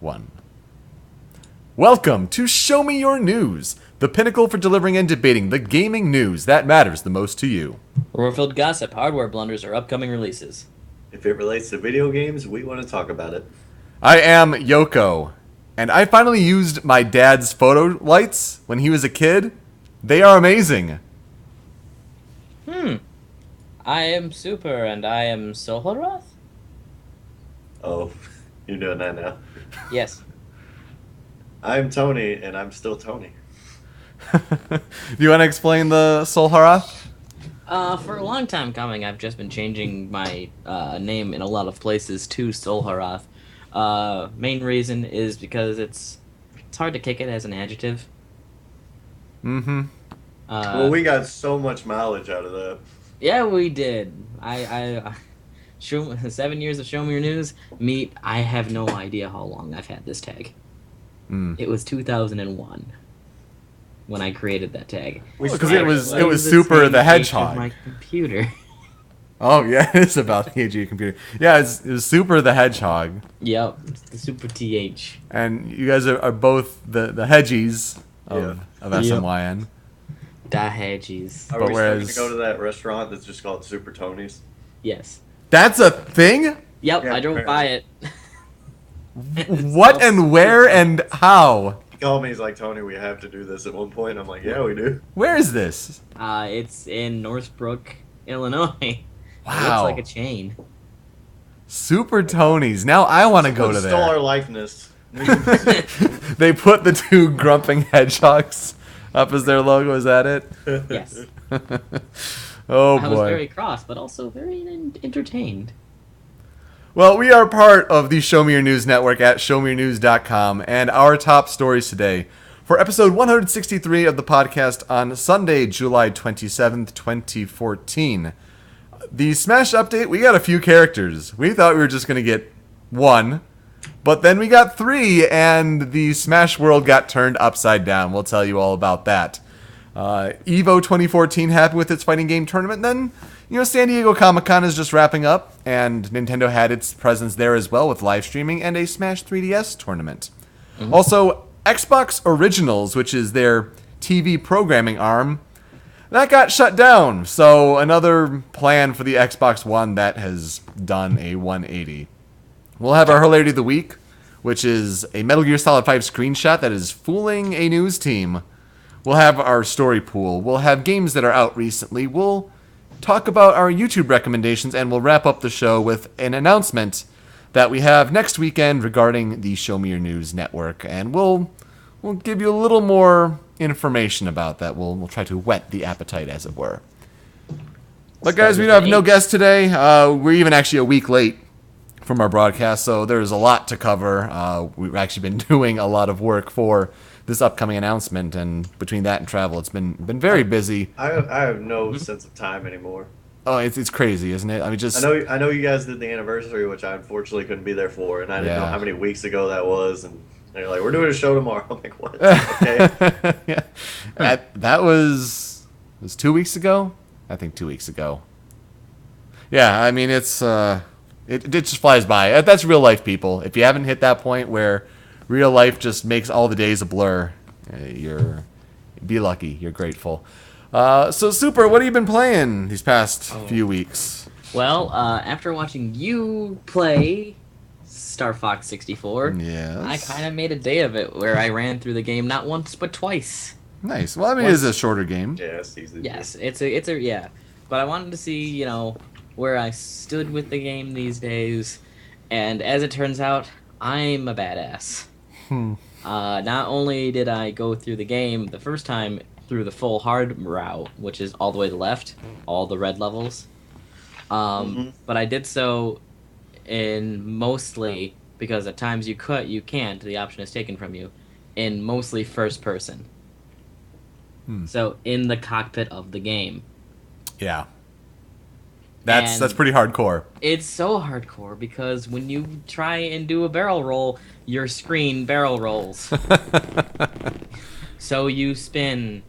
1. Welcome to Show Me Your News, the pinnacle for delivering and debating the gaming news that matters the most to you. Rumor-filled gossip, hardware blunders, or upcoming releases. If it relates to video games, we want to talk about it. I am Yoko, and I finally used my dad's photo lights when he was a kid. They are amazing. I am Super, and I am Solharoth? Oh, you're doing that now. Yes. I'm Tony, and I'm still Tony. Do you want to explain the Solharath? For a long time coming, I've just been changing my name in a lot of places to Solharoth. Main reason is because it's hard to kick it as an adjective. Mm-hmm. Well, we got so much mileage out of that. Yeah, we did. I 7 years of Show Me Your News. I have no idea how long I've had this tag. It was 2001 when I created that tag. Because it was Super the Hedgehog. My computer. Oh yeah, it is about the age of your computer. Yeah, it was Super the Hedgehog. Yep, it's the Super TH. And you guys are both the Hedgies of SMYN. Da Hedgies. Are But we whereas- still going to go to that restaurant that's just called Super Tony's? Yes. That's a thing? Yep, Yeah, I drove by it. What and where and how? He called me, he's like, Tony, we have to do this at one point. I'm like, yeah, we do. Where is this? It's in Northbrook, Illinois. Wow. It looks like a chain. Super Tony's. Now I want to go to Stole our there. likeness. They put the two grumping hedgehogs up as their logo. Is that it? Yes. Oh I was boy. very cross, but also very entertained. Well, we are part of the Show Me Your News network at showmeyournews.com, and our top stories today for episode 163 of the podcast on Sunday, July 27th, 2014. The Smash update, we got a few characters. We thought we were just going to get one, but then we got three, and the Smash world got turned upside down. We'll tell you all about that. Evo 2014 happened with its fighting game tournament. Then, San Diego Comic-Con is just wrapping up, and Nintendo had its presence there as well with live streaming and a Smash 3DS tournament. Also, Xbox Originals, which is their TV programming arm, that got shut down. So another plan for the Xbox One that has done a 180. We'll have our Hilarity of the Week, which is a Metal Gear Solid 5 screenshot that is fooling a news team. We'll have our story pool. We'll have games that are out recently. We'll talk about our YouTube recommendations, and we'll wrap up the show with an announcement that we have next weekend regarding the Show Me Your News network, and we'll give you a little more information about that. We'll try to whet the appetite, as it were. But guys, we have no guest today. We're even actually a week late from our broadcast, so there's a lot to cover. We've actually been doing a lot of work for this upcoming announcement, and between that and travel, it's been very busy. I have no sense of time anymore. Oh, it's crazy, isn't it? I mean, just I know you guys did the anniversary, which I unfortunately couldn't be there for, and I didn't know how many weeks ago that was, and they're like, we're doing a show tomorrow. I'm like, what? Okay. yeah. That was 2 weeks ago? I think 2 weeks ago. Yeah, I mean, it just flies by. That's real life, people. If you haven't hit that point where real life just makes all the days a blur, be lucky. You're grateful. So, Super, what have you been playing these past few weeks? Well, after watching you play Star Fox 64, Yes. I kind of made a day of it where I ran through the game not once but twice. Nice. Well, I mean, it is a shorter game. Yeah, it's easy. Yes, it's a yeah. But I wanted to see, where I stood with the game these days, and as it turns out, I'm a badass. Not only did I go through the game the first time through the full hard route, which is all the way to the left, all the red levels, but I did so in mostly, because at times you can't, the option is taken from you, in mostly first person. So in the cockpit of the game. Yeah. That's And pretty hardcore. It's so hardcore because when you try and do a barrel roll, your screen barrel rolls. So you spin,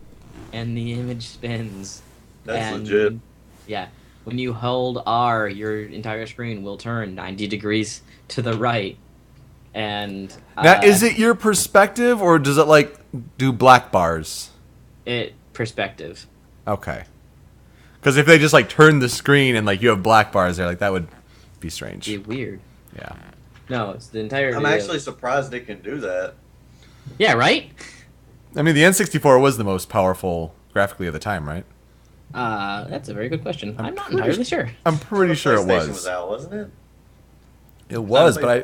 and the image spins. That's and, legit. Yeah. When you hold R, your entire screen will turn 90 degrees to the right. And Now, is it your perspective, or does it like do black bars? Perspective. Okay. Because if they just like turn the screen and like you have black bars there, like that would be strange. Be weird. Yeah. No, it's the entire. I'm actually surprised it can do that. Yeah, right. I mean, the N64 was the most powerful graphically at the time, right? That's a very good question. I'm not entirely sure. I'm pretty sure it PlayStation was. was out, wasn't it? It was, but I.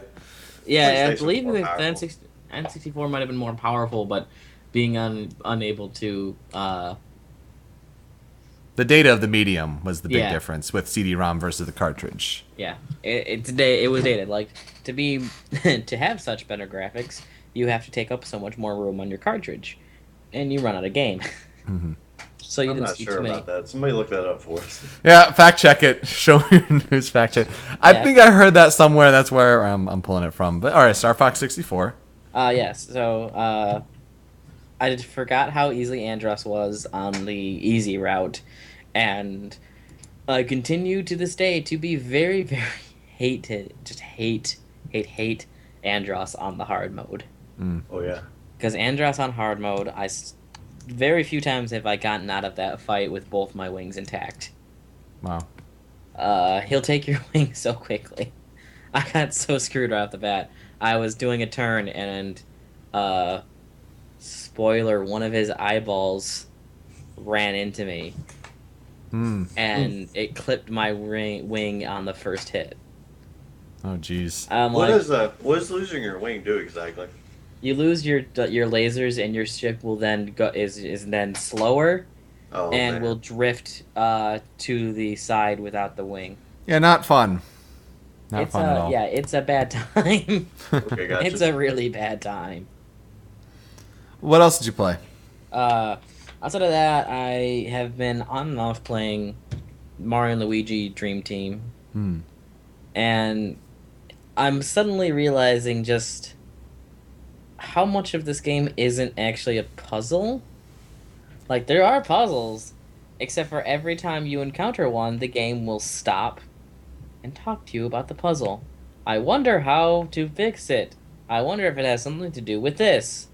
Yeah, I PlayStation believe was the more powerful. N64 might have been more powerful, but being unable to. The data of the medium was the big Yeah. difference with CD-ROM versus the cartridge. Yeah, it was dated. Like to be to have such better graphics, you have to take up so much more room on your cartridge, and you run out of game. Mm-hmm. So you I'm didn't not see sure too many. about that. Somebody look that up for us. Yeah, fact check it. Show me your news. Fact check. I Yeah. think I heard that somewhere. That's where I'm pulling it from. But all right, Star Fox 64. Yes. So I forgot how easily Andros was on the easy route, and I continue to this day to be very, very hate Andros on the hard mode. Oh yeah. Because Andros on hard mode, very few times have I gotten out of that fight with both my wings intact. Wow. He'll take your wing so quickly. I got so screwed right off the bat. I was doing a turn and, spoiler, one of his eyeballs ran into me. And it clipped my wing on the first hit. Oh, jeez. What does losing your wing do exactly? You lose your lasers, and your ship will then is then slower, and man. will drift to the side without the wing. Yeah, not fun. Not It's fun at all. yeah, it's a bad time. Okay, gotcha. It's a really bad time. What else did you play? Outside of that, I have been on and off playing Mario and Luigi Dream Team, and I'm suddenly realizing just how much of this game isn't actually a puzzle. Like, there are puzzles, except for every time you encounter one, the game will stop and talk to you about the puzzle. I wonder how to fix it. I wonder if it has something to do with this.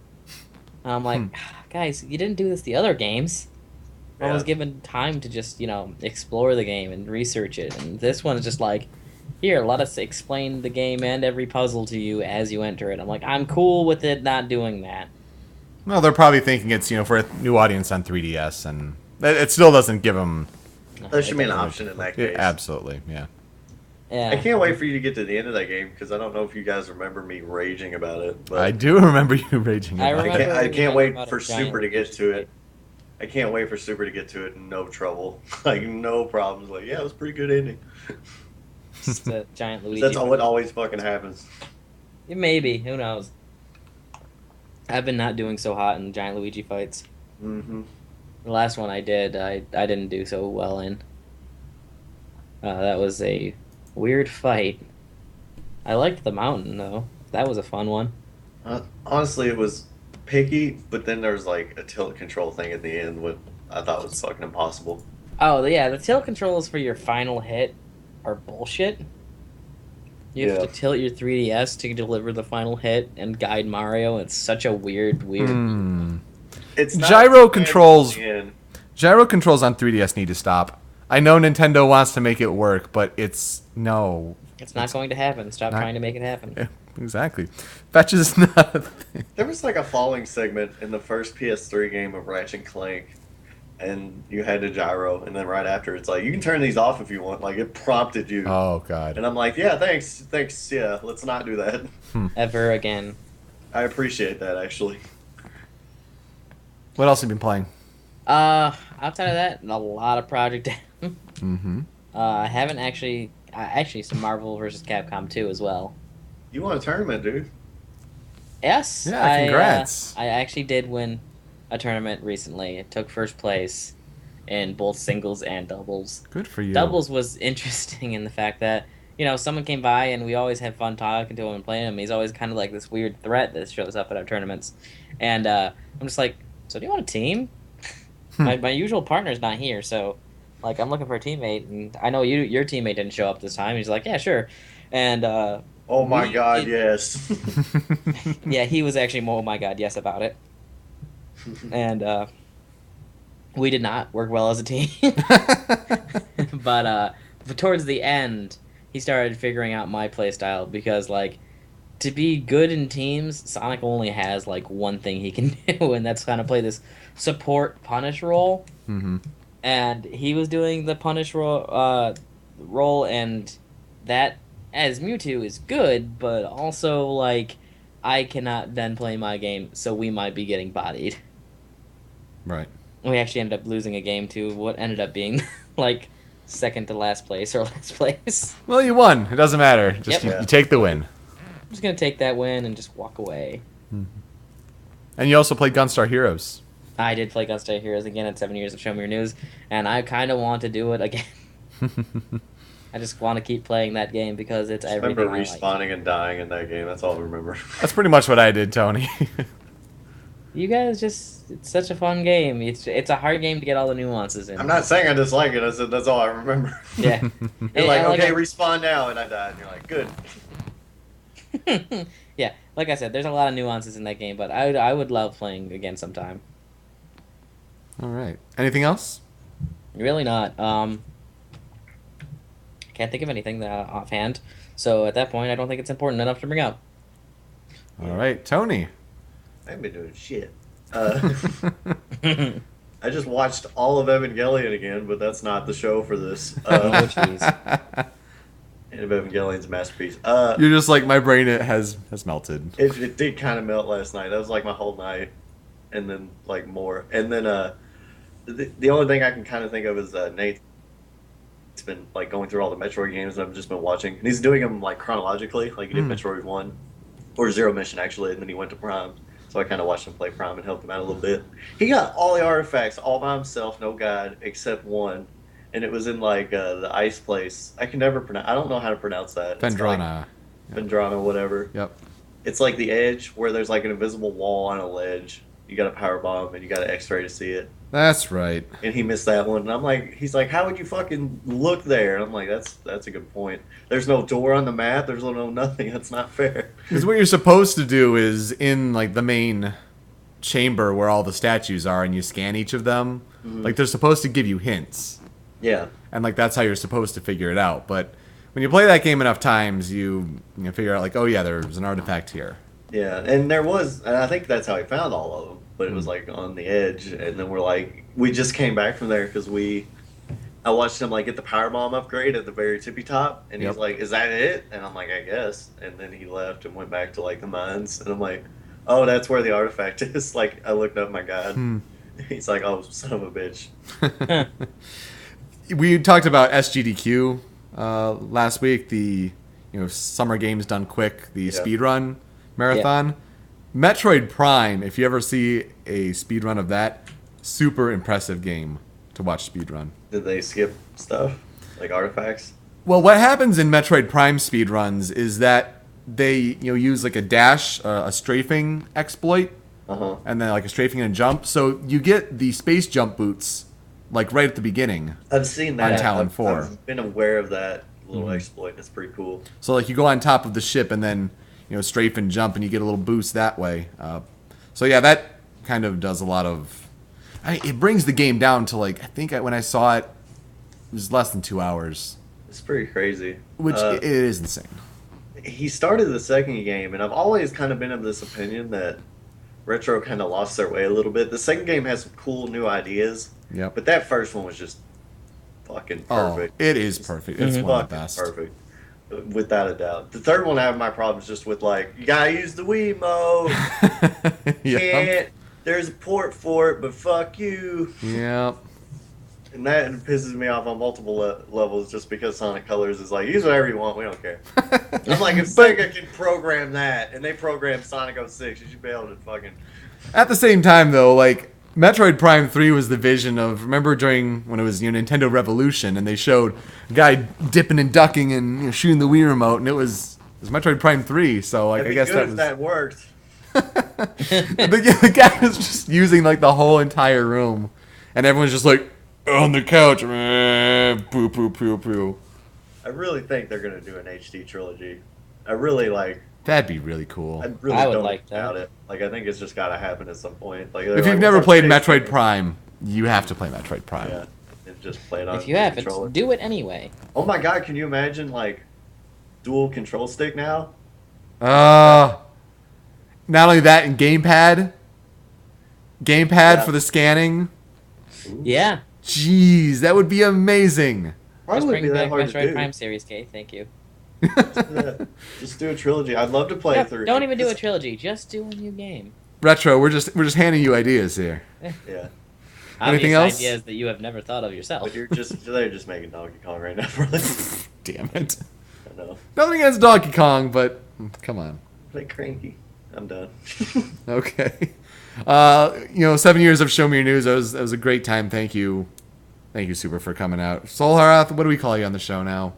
And I'm like, guys, you didn't do this the other games. I was given time to just, explore the game and research it. And this one's just like, here, let us explain the game and every puzzle to you as you enter it. I'm like, I'm cool with it not doing that. Well, they're probably thinking it's, for a new audience on 3DS, and it still doesn't give them... There should be an option in that case. Absolutely, yeah. Yeah. I can't wait for you to get to the end of that game because I don't know if you guys remember me raging about it. But I do remember you raging about it. I can't wait about for a giant Super to get to Luigi it. I can't wait for Super to get to it. No trouble, like no problems. Like yeah, it was a pretty good ending. Just a giant Luigi. That's what always fucking happens. Maybe. Who knows? I've been not doing so hot in giant Luigi fights. Mm-hmm. The last one I did, I didn't do so well in. That was a weird fight. I liked the mountain, though. That was a fun one. Honestly, it was picky, but then there's like a tilt control thing at the end, what I thought was fucking impossible. Oh, yeah, the tilt controls for your final hit are bullshit. You have to tilt your 3DS to deliver the final hit and guide Mario. It's such a weird. It's not Gyro controls. at the end. Gyro controls on 3DS need to stop. I know Nintendo wants to make it work, but it's no. It's not going to happen. Stop trying to make it happen. Yeah, exactly. Fetch is not a thing. There was like a falling segment in the first PS3 game of Ratchet and Clank, and you had to gyro, and then right after it's like you can turn these off if you want. Like it prompted you, Oh god. and I'm like, yeah, thanks, yeah, let's not do that. Ever again. I appreciate that actually. What else have you been playing? Outside of that, a lot of Project M. Mm-hmm. I haven't actually some Marvel vs. Capcom 2 as well. You won a tournament, dude. Yes. Yeah, congrats. I actually did win a tournament recently. It took first place in both singles and doubles. Good for you. Doubles was interesting in the fact that, someone came by and we always have fun talking to him and playing him. He's always kind of like this weird threat that shows up at our tournaments. And I'm just like, so do you want a team? My usual partner's not here, so like I'm looking for a teammate, and I know your teammate didn't show up this time. He's like, yeah, sure. And Oh my We god, did- yes. Yeah, he was actually oh my god, yes about it. And we did not work well as a team. But towards the end, he started figuring out my play style because like to be good in teams, Sonic only has like one thing he can do, and that's kind of play this support punish role. Mm-hmm. And he was doing the punish role, and that as Mewtwo is good, but also like I cannot then play my game, so we might be getting bodied. Right. We actually ended up losing a game to what ended up being like second to last place or last place. Well, you won. It doesn't matter. Just Yep. you take the win. I'm just gonna take that win and just walk away. And you also played Gunstar Heroes. I did play Gunstar Heroes again at 7 years of Show Me Your News, and I kind of want to do it again. I just want to keep playing that game because it's I everything remember I like. respawning and dying in that game. That's all I remember. That's pretty much what I did, Tony. You guys it's such a fun game. It's a hard game to get all the nuances in. I'm not saying I dislike it. I said that's all I remember. Yeah. You're like, And okay, respawn now, and I died. And you're like, good. Yeah, like I said, there's a lot of nuances in that game, but I would love playing again sometime. All right. Anything else? Really not. Can't think of anything offhand. So at that point, I don't think it's important enough to bring up. All right, Tony. I ain't been doing shit. I just watched all of Evangelion again, but that's not the show for this. Oh, jeez. And Evangelion's a masterpiece. You're just like my brain. It has melted. It did kind of melt last night. That was like my whole night, and then like more. And then the only thing I can kind of think of is Nate's been like going through all the Metroid games, and I've just been watching. And he's doing them like chronologically, like he did Metroid 1 or Zero Mission actually, and then he went to Prime. So I kind of watched him play Prime and helped him out a little bit. He got all the artifacts all by himself, no guide, except one. And it was in like the ice place. I can never pronounce. I don't know how to pronounce that. Vendrana. Vendrana, whatever. Yep. It's like the edge where there's like an invisible wall on a ledge. You got a power bomb and you got an X-ray to see it. That's right. And he missed that one. And I'm like, he's like, how would you fucking look there? And I'm like, that's a good point. There's no door on the map. There's no nothing. That's not fair. Because what you're supposed to do is in like the main chamber where all the statues are, and you scan each of them. Mm-hmm. Like they're supposed to give you hints, Yeah. and like that's how you're supposed to figure it out. But when you play that game enough times, you figure out like, oh yeah, there's an artifact here. Yeah. And there was, and I think that's how he found all of them. But it was like on the edge, and then we're like, we just came back from there because I watched him like get the power bomb upgrade at the very tippy top, and Yep. he's like, "Is that it?" And I'm like, "I guess." And then he left and went back to like the mines, and I'm like, "Oh, that's where the artifact is." Like I looked up my guide. He's like, "Oh, son of a bitch." We talked about SGDQ last week. The summer games done quick. The speedrun marathon. Metroid Prime, if you ever see a speedrun of that, super impressive game to watch speedrun. Did they skip stuff like artifacts? Well, what happens in Metroid Prime speedruns is that they use like a dash, a strafing exploit, and then like a strafing and a jump. So you get the space jump boots like right at the beginning. I've seen that. On Talon 4. I've been aware of that little exploit. It's pretty cool. So like you go on top of the ship and then strafe and jump, and you get a little boost that way. So yeah, that kind of does a lot of. It brings the game down to like I think when I saw it, it was less than 2 hours, It's pretty crazy. which it is insane. He started the second game, and I've always kind of been of this opinion that Retro kind of lost their way a little bit. The second game has some cool new ideas, Yep. but that first one was just fucking perfect. Oh, it is perfect. It's one of the Fucking best. perfect. Without a doubt. The third one I have my problems just with like, you gotta use the Wii mode. Yep. Can't. There's a port for it, but fuck you. Yep. And that pisses me off on multiple levels just because Sonic Colors is like, use whatever you want, we don't care. I'm like, if Sega can program that, and they program Sonic 06, you should be able to fucking... At the same time, though, like Metroid Prime 3 was the vision of, remember during when it was Nintendo Revolution, and they showed a guy dipping and ducking and shooting the Wii remote, and it was Metroid Prime 3 . So like, It'd I be guess good that if was that worked. the guy was just using like the whole entire room, and everyone's just like on the couch, poo poo poo poo. I really think they're gonna do an HD trilogy. I really like. That'd be really cool. I really I would don't like that. doubt it. Like I think it's just got to happen at some point. Like If you've never played Metroid Prime, you have to play Metroid Prime. yeah, and just play it on. If you the haven't, controller. do it anyway. Oh my god, can you imagine like dual control stick now? Not only that, and gamepad Yeah. for the scanning. Yeah. Jeez, that would be amazing. Probably Just wouldn't be bring that back hard to Metroid do. Prime Series K. Thank you. Yeah, just do a trilogy. I'd love to play Yeah, through. don't even do a trilogy. Just do a new game. Retro, we're just handing you ideas here. Yeah, Anything Obvious else? ideas that you have never thought of yourself. but they're just making Donkey Kong right now. Really. Damn it. I know. Nothing against Donkey Kong, but come on. Like cranky. I'm done. Okay. 7 years of Show Me Your News. That was a great time. Thank you, Super, for coming out. Soul Harath, what do we call you on the show now?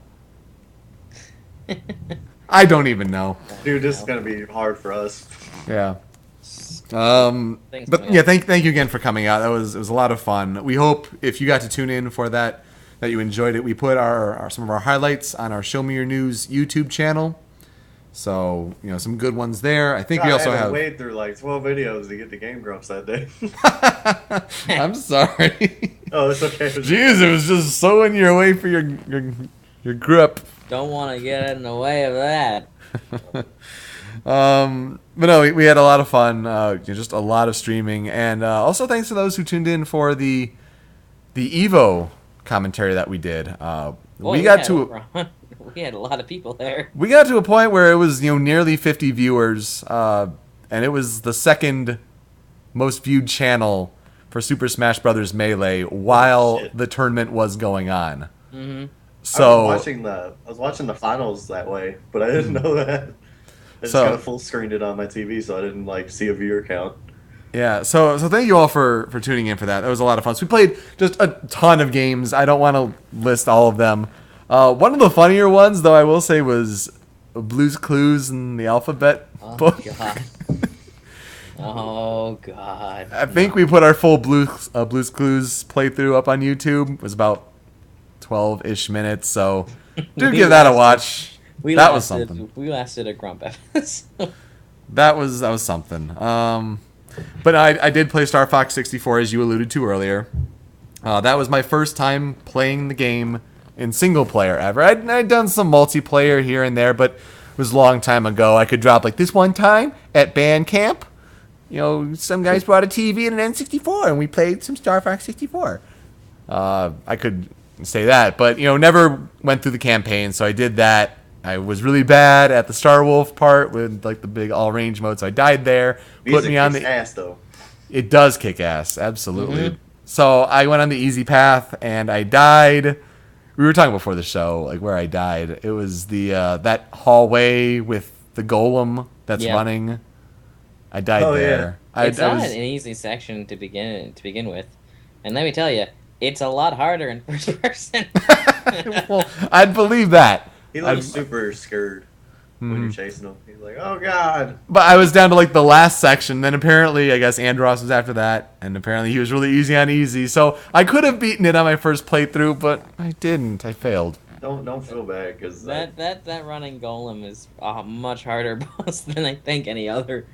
I don't even know. Dude, this is gonna be hard for us. Yeah. Thanks, But man. yeah, thank you again for coming out. It was a lot of fun. We hope if you got to tune in for that you enjoyed it. We put some of our highlights on our Show Me Your News YouTube channel. So, some good ones there. I think we also I had to have. wade through like 12 videos to get to Game Grumps that day. I'm sorry. Oh, it's okay. Jeez, it was just so in your way for your grip. Don't want to get in the way of that. But no, we had a lot of fun. Just a lot of streaming, and also thanks to those who tuned in for the Evo commentary that we did. We got a lot of people there. We got to a point where it was nearly 50 viewers, and it was the second most viewed channel for Super Smash Bros. Melee while the tournament was going on. Mm-hmm. So I was watching the finals that way, but I didn't know that. I just kind of full screened it on my TV, so I didn't see a viewer count. Yeah, so thank you all for tuning in for that. That was a lot of fun. So we played just a ton of games. I don't want to list all of them. One of the funnier ones, though, I will say, was Blue's Clues and the Alphabet book. God. Oh, God. I think we put our full Blue's Clues playthrough up on YouTube. It was about 12-ish minutes, so do give that a watch. That was something. We lasted a grump episode. That was something. But I did play Star Fox 64, as you alluded to earlier. That was my first time playing the game in single player ever. I'd done some multiplayer here and there, but it was a long time ago. I could drop this one time at band camp. Some guys brought a TV and an N64, and we played some Star Fox 64. I could say that, but never went through the campaign, so I did that. I was really bad at the Star Wolf part with the big all range mode, so I died there. Put me on the ass though. It does kick ass, absolutely. Mm-hmm. So I went on the easy path and I died. We were talking before the show, where I died. It was the that hallway with the golem that's running. I died there. Yeah. It's not an easy section to begin with, and let me tell you, it's a lot harder in first person. Well, I'd believe that. He looks super scared when you're chasing him. He's like, "Oh God!" But I was down to the last section. Then apparently, I guess Andros was after that, and apparently he was really easy on easy. So I could have beaten it on my first playthrough, but I didn't. I failed. Don't feel bad because that running golem is a much harder boss than I think any other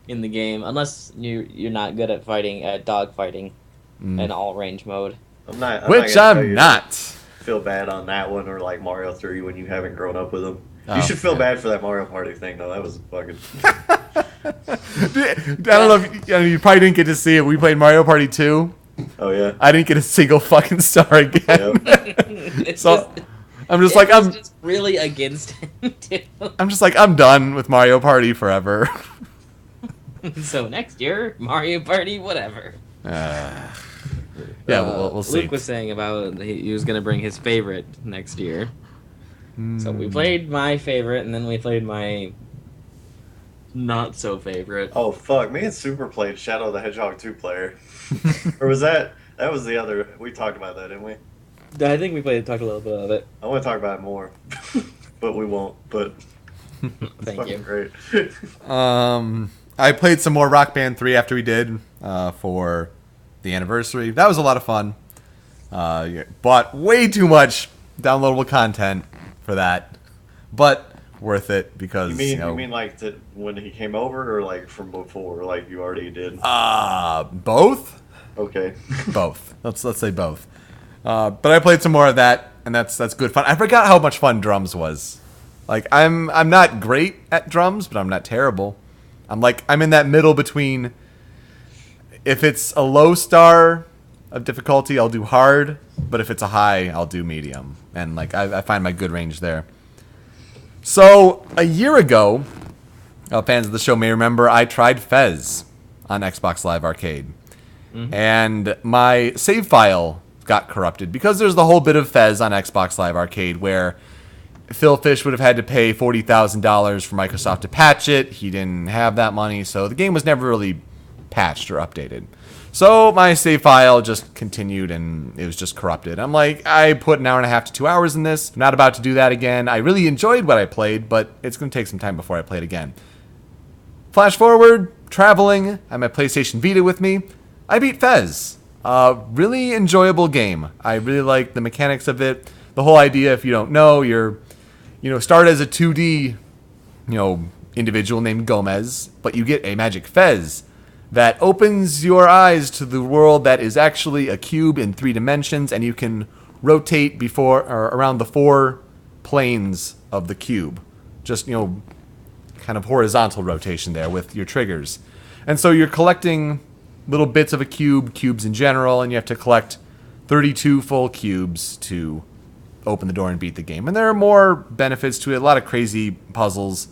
in the game, unless you're not good at fighting dog fighting in all range mode. I'm not. I'm not. Feel bad on that one or Mario 3 when you haven't grown up with them. You should feel bad for that Mario Party thing though. That was fucking. I don't know if you probably didn't get to see it. We played Mario Party 2. Oh yeah. I didn't get a single fucking star again. So I'm just I'm just really against him too. I'm just I'm done with Mario Party forever. So next year, Mario Party, whatever. Yeah, we'll see. Luke was saying about he was going to bring his favorite next year. So we played my favorite, and then we played my not so favorite. Oh fuck! Me and Super played Shadow the Hedgehog 2 player, or was that was the other? We talked about that, didn't we? I think we talked a little bit of it. I want to talk about it more, but we won't. But thank you. Great. I played some more Rock Band 3 after we did for the anniversary. That was a lot of fun. Bought way too much downloadable content for that. But worth it because You mean like when he came over, or like from before, like you already did? Both. Okay. Both. Let's say both. But I played some more of that, and that's good fun. I forgot how much fun drums was. Like I'm not great at drums, but I'm not terrible. I'm in that middle between. If it's a low star of difficulty, I'll do hard, but if it's a high, I'll do medium, and like I find my good range there. So a year ago, fans of the show may remember I tried Fez on Xbox Live Arcade, and my save file got corrupted because there's the whole bit of Fez on Xbox Live Arcade where Phil Fish would have had to pay $40,000 for Microsoft to patch it. He didn't have that money, so the game was never really patched or updated. So my save file just continued and it was just corrupted. I'm like, I put an hour and a half to 2 hours in this. I'm not about to do that again. I really enjoyed what I played, but it's going to take some time before I play it again. Flash forward, traveling, I have my PlayStation Vita with me. I beat Fez. Really enjoyable game. I really like the mechanics of it. The whole idea, if you don't know, start as a 2D, individual named Gomez, but you get a magic Fez that opens your eyes to the world that is actually a cube in 3 dimensions, and you can rotate before or around the 4 planes of the cube. Just, kind of horizontal rotation there with your triggers. And so you're collecting little bits of a cube, cubes in general, and you have to collect 32 full cubes to open the door and beat the game. And there are more benefits to it, a lot of crazy puzzles.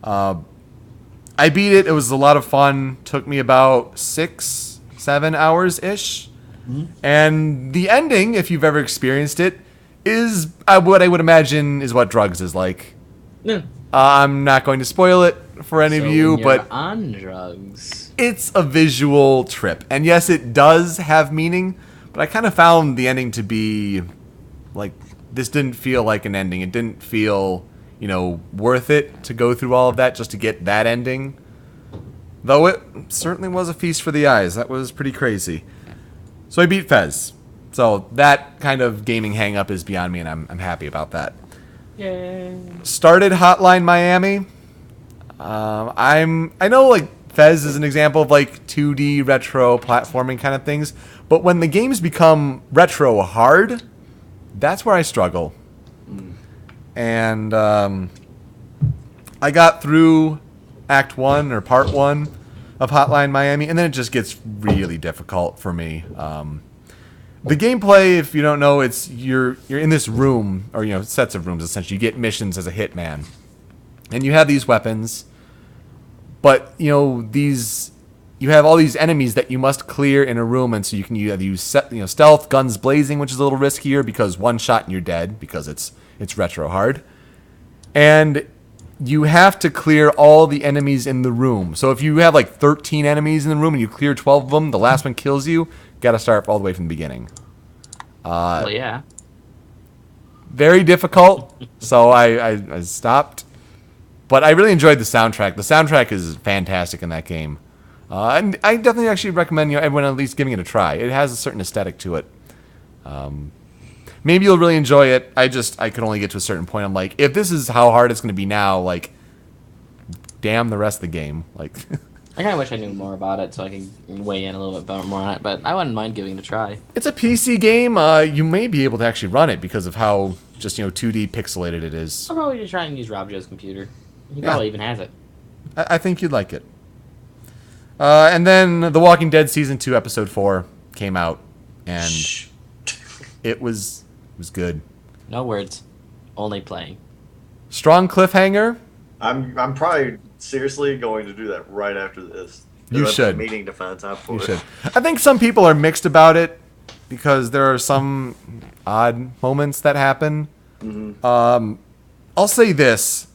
I beat it. It was a lot of fun. Took me about 6-7 hours-ish. Mm-hmm. And the ending, if you've ever experienced it, is what I would imagine is what drugs is like. Yeah. I'm not going to spoil it for any of you, but on drugs, it's a visual trip. And yes, it does have meaning, but I kind of found the ending to be like, this didn't feel like an ending. It didn't feel, worth it to go through all of that just to get that ending. Though it certainly was a feast for the eyes. That was pretty crazy. So I beat Fez. So that kind of gaming hang-up is beyond me, and I'm happy about that. Yay. Started Hotline Miami. I know like Fez is an example of like 2D retro platforming kind of things, but when the games become retro hard, that's where I struggle. And I got through Act 1 or Part 1 of Hotline Miami, and then it just gets really difficult for me. The gameplay, if you don't know, it's you're in this room, or sets of rooms essentially. You get missions as a hitman, and you have these weapons, but you have all these enemies that you must clear in a room, and so you can use stealth, guns blazing, which is a little riskier because one shot and you're dead because it's retro hard, and you have to clear all the enemies in the room. So if you have like 13 enemies in the room and you clear 12 of them, the last one kills you. Got to start all the way from the beginning. Well, yeah. Very difficult, so I stopped. But I really enjoyed the soundtrack. The soundtrack is fantastic in that game. And I definitely actually recommend everyone at least giving it a try. It has a certain aesthetic to it. Maybe you'll really enjoy it. I could only get to a certain point. I'm like, if this is how hard it's going to be now, like, damn the rest of the game. Like, I kind of wish I knew more about it so I could weigh in a little bit more on it, but I wouldn't mind giving it a try. It's a PC game. You may be able to actually run it because of how just 2D pixelated it is. I'll probably just try and use Rob Joe's computer. He probably even has it. I think you'd like it. And then The Walking Dead Season 2, Episode 4 came out, and it was good. No words. Only playing. Strong cliffhanger. I'm probably seriously going to do that right after this. You should. Meeting to find time for You it. should. I think some people are mixed about it because there are some odd moments that happen. Mm-hmm. I'll say this.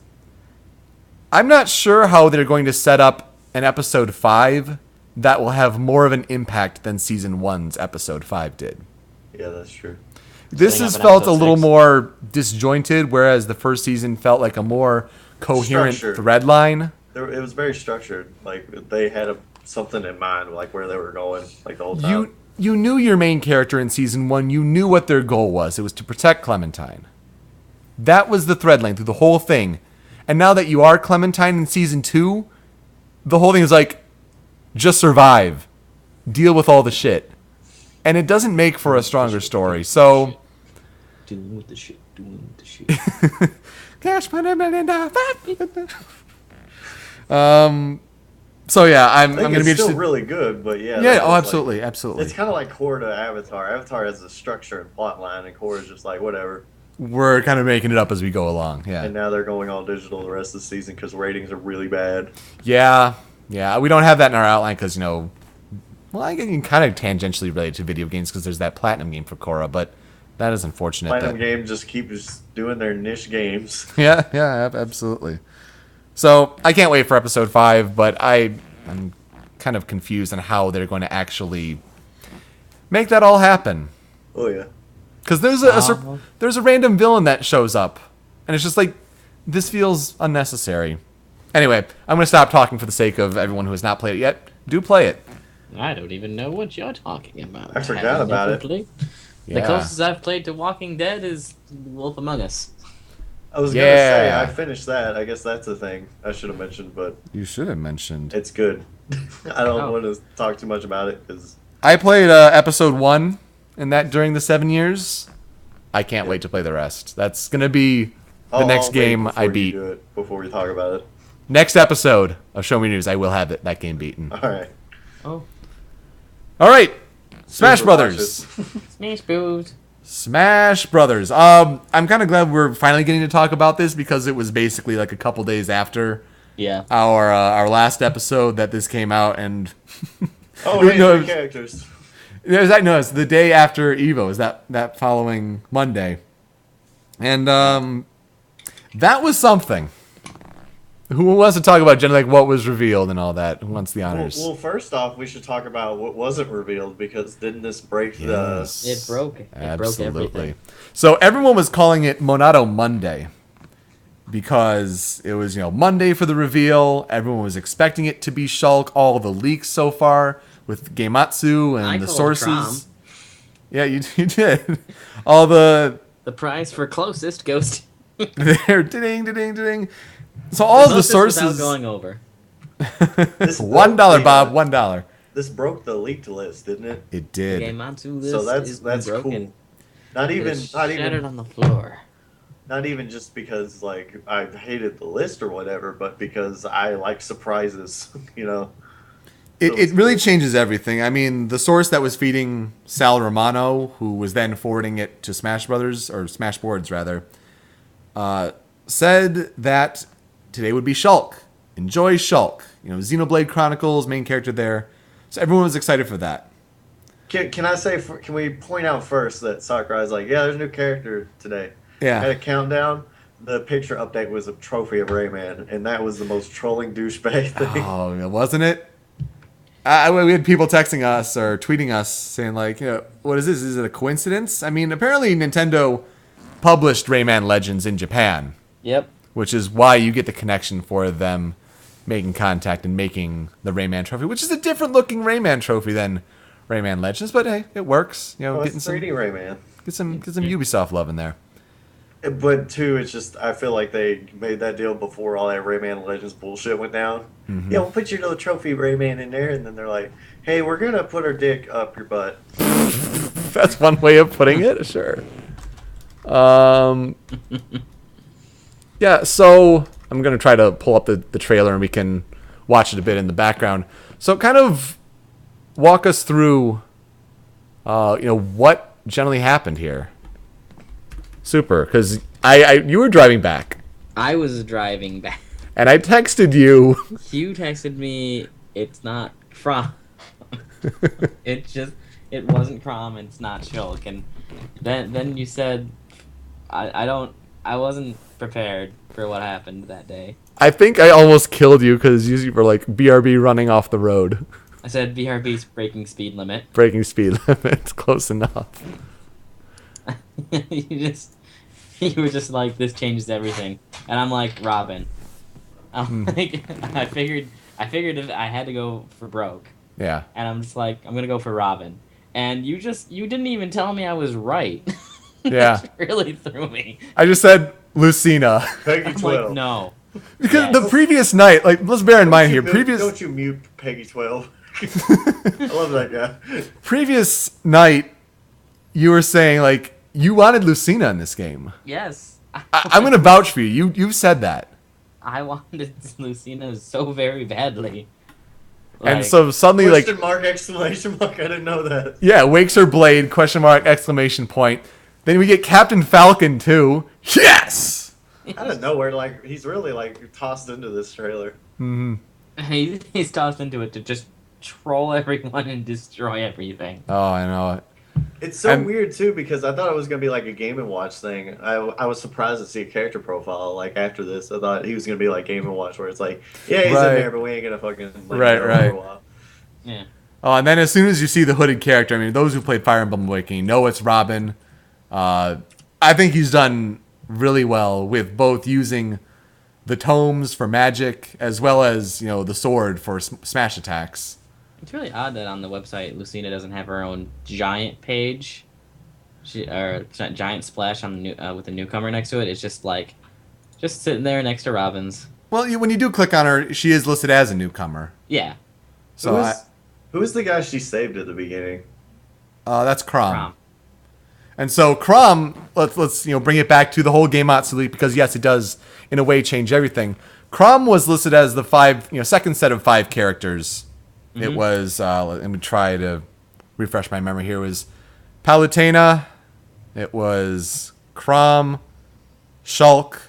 I'm not sure how they're going to set up an episode 5 that will have more of an impact than season 1's episode 5 did. Yeah, that's true. This has felt a little more disjointed, whereas the first season felt like a more coherent thread line. It was very structured. Like they had something in mind, like where they were going, like the whole time. You knew your main character in season 1. You knew what their goal was. It was to protect Clementine. That was the thread line through the whole thing. And now that you are Clementine in season 2, the whole thing is like, just survive. Deal with all the shit. And it doesn't make for a stronger story. So... Dealing with the shit. Doing the shit. Cash money, $1 million. So yeah, I'm going to be interested. Still really good, but yeah. Yeah, oh, absolutely, absolutely. It's kind of like Korra to Avatar. Avatar has a structure and plot line, and Korra's just like, whatever. We're kind of making it up as we go along, yeah. And now they're going all digital the rest of the season because ratings are really bad. Yeah, we don't have that in our outline because, well, I can kind of tangentially relate to video games because there's that Platinum game for Korra, but that is unfortunate. Platinum game just keeps doing their niche games. Yeah, absolutely. So I can't wait for episode 5, but I'm kind of confused on how they're going to actually make that all happen. Oh yeah, because there's a random villain that shows up, and it's just like, this feels unnecessary. Anyway, I'm going to stop talking for the sake of everyone who has not played it yet. Do play it. I don't even know what you're talking about. I forgot about it. The closest I've played to Walking Dead is Wolf Among Us. I was going to say, I finished that. I guess that's a thing I should have mentioned, but... You should have mentioned. It's good. I don't want to talk too much about it, because... I played episode 1 in that during the 7 years. I can't wait to play the rest. That's going to be the next game I beat. Do it before we talk about it. Next episode of Show Me News, I will have that game beaten. Alright. Oh. Alright. Smash Brothers. Smash Bros. Smash Brothers. I'm kind of glad we're finally getting to talk about this because it was basically like a couple days after our last episode that this came out, and three characters. It's the day after Evo. Is that following Monday, and that was something. Who wants to talk about generally like what was revealed and all that? Who wants the honors? Well, first off, we should talk about what wasn't revealed because didn't this break the... It broke. It broke everything. So everyone was calling it Monado Monday because it was, Monday for the reveal. Everyone was expecting it to be Shulk. All the leaks so far with Gematsu and the sources. Prom. Yeah, you did. All the prize for closest goes to... there, ding. So all the sources without going over. $1, Bob. $1. This broke the leaked list, didn't it? It did. The Gematsu list so that's broken. Cool. Not even shattered on the floor. Not even just because like I hated the list or whatever, but because I like surprises. It really changes everything. I mean, the source that was feeding Sal Romano, who was then forwarding it to Smash Brothers or Smash Boards rather, said that today would be Shulk. Enjoy Shulk. Xenoblade Chronicles, main character there. So everyone was excited for that. Can I say, can we point out first that Sakurai's like, yeah, there's a new character today. Yeah. At a countdown, the picture update was a trophy of Rayman, and that was the most trolling douchebag thing. Oh, wasn't it? We had people texting us or tweeting us saying like, what is this? Is it a coincidence? I mean, apparently Nintendo published Rayman Legends in Japan. Yep. Which is why you get the connection for them making contact and making the Rayman trophy, which is a different looking Rayman trophy than Rayman Legends, but hey, it works. Getting it's 3D Rayman. Get some Ubisoft love in there. But too, it's just I feel like they made that deal before all that Rayman Legends bullshit went down. Mm-hmm. Yeah, we'll put your little trophy Rayman in there, and then they're like, "Hey, we're gonna put our dick up your butt." That's one way of putting it. Sure. Yeah, so I'm going to try to pull up the trailer and we can watch it a bit in the background. So kind of walk us through, what generally happened here. Super, because you were driving back. I was driving back. And I texted you. You texted me, it's not Crom. It wasn't Crom, it's not Shulk. And then you said, I wasn't prepared for what happened that day. I think I almost killed you because you were like BRB running off the road. I said BRB's breaking speed limit. Breaking speed limit, close enough. You were just like, this changes everything, and I'm like Robin. I'm like, I figured if I had to go for broke. Yeah. And I'm just like, I'm gonna go for Robin, and you didn't even tell me I was right. Yeah. That really threw me. I just said Lucina. Peggy 12. Like, no. Because Yes. the previous night, like, let's bear in mind here, Don't you mute Peggy 12? I love that guy. previous night, you were saying, like, you wanted Lucina in this game. Yes. I'm going to vouch for you. You've said that. I wanted Lucina so very badly. And Like, so suddenly, like, Question mark, exclamation mark, I didn't know that. yeah, wakes her blade, question mark, exclamation point. Then we get Captain Falcon, too. Yes! Out of nowhere, like, he's really, like, tossed into this trailer. he's tossed into it to just troll everyone and destroy everything. Oh, I know it. It's so I'm- weird, too, because I thought it was going to be, like, a Game & Watch thing. I was surprised to see a character profile, like, after this. I thought he was going to be, like, Game & Watch, where it's like, yeah, he's Right. in there, but we ain't going to fucking let Right, him go right. for a while. Yeah. Oh, and then as soon as you see the hooded character, I mean, those who played Fire Emblem Awakening know it's Robin. I think he's done really well with both using the tomes for magic as well as, you know, the sword for smash attacks. It's really odd that on the website Lucina doesn't have her own giant page, it's not giant splash on the new with the newcomer next to it. It's just like, just sitting there next to Robin's. Well, when you do click on her, she is listed as a newcomer. Yeah. So Who was the guy she saved at the beginning? that's Crom. Prom. And so Crom, let's bring it back to the whole Gamematsu League, because yes, it does in a way change everything. Crom was listed as the second set of 5 characters. It was let me try to refresh my memory here. It was Palutena, it was Crom, Shulk,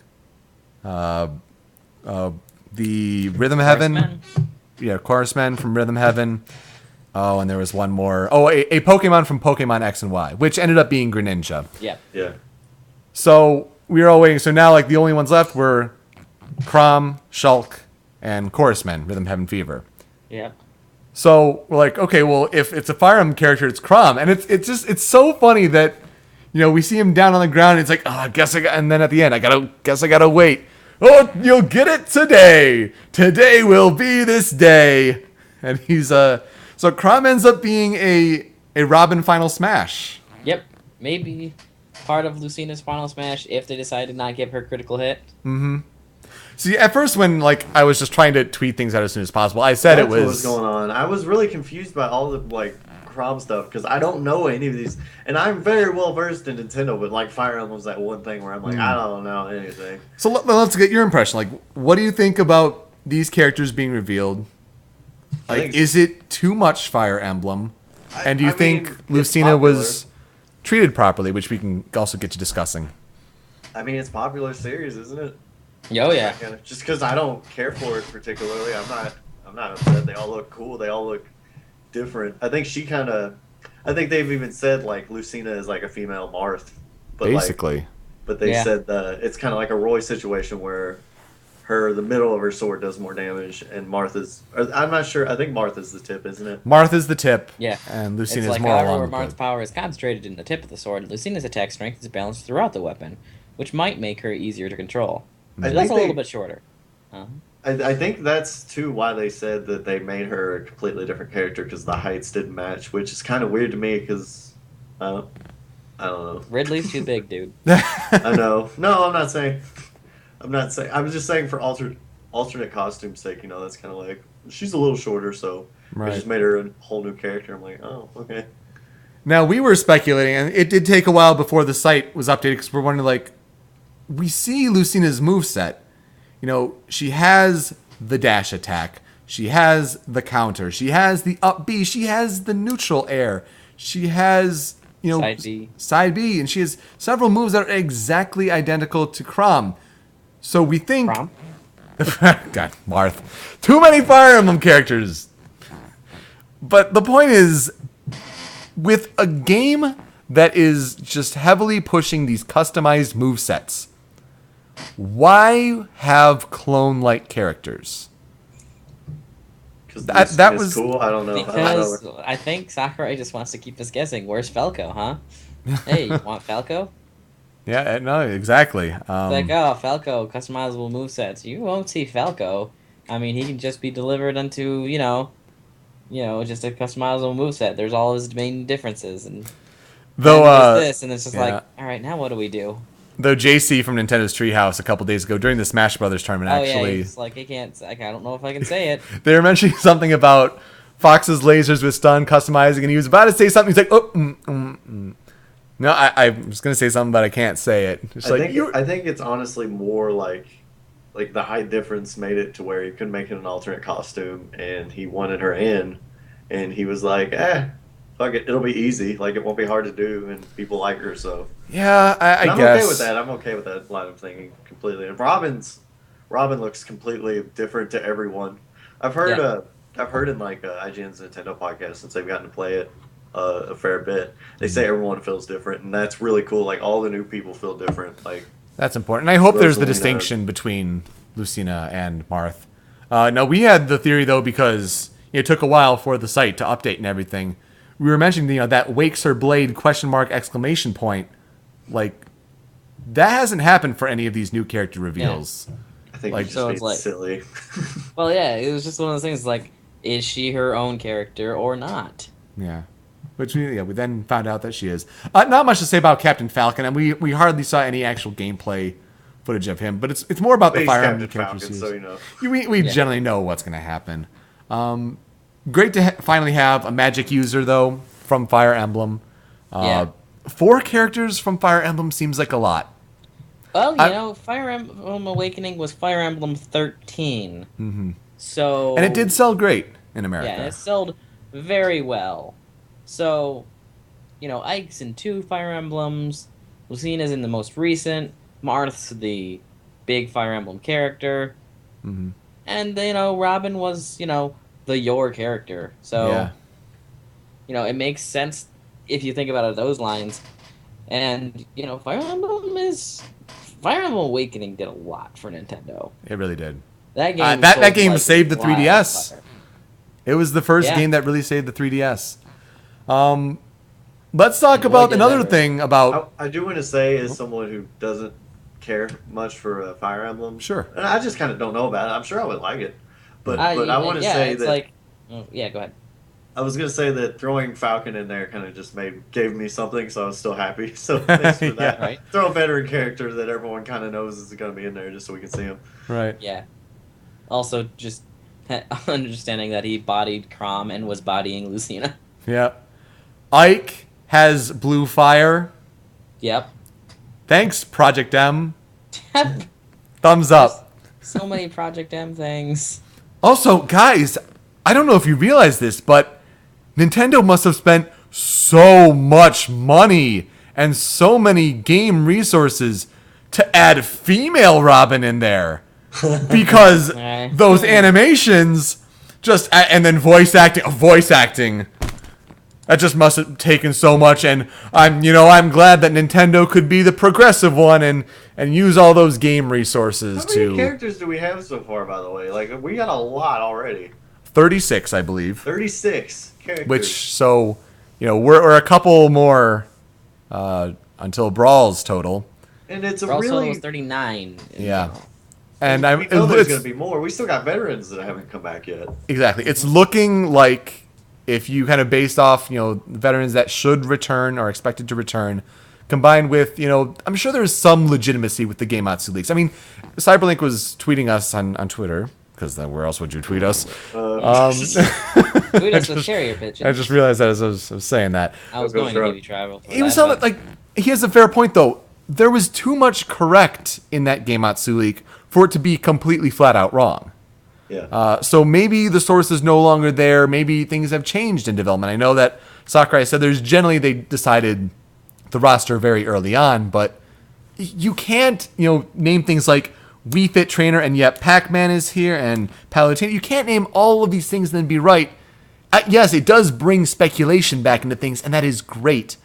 the Rhythm Heaven, Horsemen? Chorusman from Rhythm Heaven. Oh, and there was one more. Oh, a Pokemon from Pokemon X and Y, which ended up being Greninja. Yeah. Yeah. So we were all waiting. So now, like, the only ones left were Crom, Shulk, and Chorusman, Rhythm Heaven Fever. Yeah. So we're like, okay, well, if it's a Fire Emblem character, it's Crom, and it's so funny that, we see him down on the ground. And it's like, oh, I guess and then at the end, I gotta wait. Oh, you'll get it today. Today will be this day, and he's So Crom ends up being a Robin Final Smash. Yep. Maybe part of Lucina's Final Smash if they decide to not give her critical hit. See, at first when I was just trying to tweet things out as soon as possible, I said That's it was what was going on. I was really confused by all the Crom stuff because I don't know any of these, and I'm very well versed in Nintendo. But Fire Emblem's that one thing where I'm like, I don't know anything. So let's get your impression. What do you think about these characters being revealed? Is it too much Fire Emblem? And do you think it's Lucina was popular. treated properly, which we can also get to discussing? I mean, it's a popular series, isn't it? Oh yeah. Just because I don't care for it particularly, I'm not upset. They all look cool. They all look different. I think I think they've even said Lucina is like a female Marth, but Basically. but they Yeah. said it's kind of like a Roy situation where the middle of her sword does more damage, and Martha's. I'm not sure. I think Martha's the tip, isn't it? Martha's the tip. Yeah. And It's Lucina's like more however along where the Marth's power is concentrated in the tip of the sword, Lucina's attack strength is balanced throughout the weapon, which might make her easier to control. I She's think also a little they- bit shorter. I think that's too why they said that they made her a completely different character because the heights didn't match, which is kind of weird to me because I don't know. Ridley's too big, dude. I know. No, I'm not saying. I'm just saying for alternate costume sake. That's kind of like she's a little shorter, so Right. I just made her a whole new character. I'm like, oh, okay. Now, we were speculating, and it did take a while before the site was updated, because we're wondering, we see Lucina's moveset. She has the dash attack. She has the counter. She has the up B. She has the neutral air. She has, side B. And she has several moves that are exactly identical to Crom. So we think... Prom? God, Marth. Too many Fire Emblem characters. But the point is, with a game that is just heavily pushing these customized movesets, why have clone-like characters? Because that was cool. I don't know. Because I think Sakurai just wants to keep us guessing. Where's Falco, huh? Hey, you want Falco? Yeah, no, exactly. Falco, customizable movesets. You won't see Falco. I mean, he can just be delivered unto, just a customizable moveset. There's all his main differences. And Though, then there's this, and it's just yeah. all right, now what do we do? Though JC from Nintendo's Treehouse a couple days ago during the Smash Brothers tournament, Oh yeah, actually, he's like, I don't know if I can say it. they were mentioning something about Fox's lasers with stun customizing, and he was about to say something. He's like, "Oh, no, I was gonna say something, but I can't say it." It's like, I think it's honestly more like the height difference made it to where he couldn't make it an alternate costume, and he wanted her in, and he was like, fuck it, it'll be easy, like it won't be hard to do, and people like her, so yeah, I I'm guess. okay with that. I'm okay with that line of thinking completely. And Robin looks completely different to everyone. I've heard in like IGN's Nintendo podcast, since they've gotten to play it a fair bit. They say everyone feels different, and that's really cool. Like all the new people feel different. Like That's important. And I hope there's the Rosalina. distinction between Lucina and Marth. No, we had the theory though because it took a while for the site to update and everything. We were mentioning that wakes her blade ? Like that hasn't happened for any of these new character reveals. I think Like- it's So just it's being like- silly. Well, yeah, it was just one of those things. Like, is she her own character or not? Yeah. Which we then found out that she is. Not much to say about Captain Falcon, and we hardly saw any actual gameplay footage of him. But it's more about the He's Fire Captain Emblem characters. Falcon, so We generally know what's going to happen. Great to finally have a magic user though from Fire Emblem. Yeah. 4 characters from Fire Emblem seems like a lot. Well, Fire Emblem Awakening was Fire Emblem 13. Mm-hmm. So And it did sell great in America. Yeah, and it sold very well. So, Ike's in 2 Fire Emblems. Lucina's in the most recent. Marth's the big Fire Emblem character. Mm-hmm. And, Robin was, the your character. So, it makes sense if you think about it those lines. And, Fire Emblem Awakening did a lot for Nintendo. It really did. That game, that game saved the 3DS. wildfire. It was the first Yeah. game that really saved the 3DS. Let's talk Boy, about did another that thing about... I do want to say, as someone who doesn't care much for Fire Emblem, Sure. and I just kind of don't know about it. I'm sure I would like it, but I want to yeah, say it's that like, yeah, go ahead. I was gonna say that throwing Falcon in there kind of just gave me something, so I was still happy. So thanks for that. Yeah, right. Throw a veteran character that everyone kind of knows is gonna be in there, just so we can see him. Right. Yeah. Also, just understanding that he bodied Crom and was bodying Lucina. Yeah. Ike has blue fire. Yep. Thanks, Project M. Thumbs up. So many Project M things. Also, guys, I don't know if you realize this, but Nintendo must have spent so much money and so many game resources to add female Robin in there. Because those animations and then voice acting. That just must have taken so much, and I'm glad that Nintendo could be the progressive one and use all those game resources How many characters do we have so far, by the way? Like, we got a lot already. 36, I believe. 36 characters. Which, we're a couple more until Brawl's total. And it's a Also, really... it was 39. Yeah. And we know there's going to be more. We still got veterans that haven't come back yet. Exactly. It's looking like if you kind of based off, veterans that should return or expected to return, combined with, I'm sure there's some legitimacy with the Gameatsu leaks. I mean, Cyberlink was tweeting us on Twitter, because where else would you tweet us? Tweet us with carrier pigeons. I just realized that as I was saying that. I was going to give you travel. He was telling, he has a fair point, though. There was too much correct in that Gameatsu leak for it to be completely flat out wrong. Yeah. So maybe the source is no longer there. Maybe things have changed in development. I know that Sakurai said they decided the roster very early on, but you can't, name things like Wii Fit Trainer and yet Pac-Man is here and Palutena. You can't name all of these things and then be right. Yes, it does bring speculation back into things, and that is great.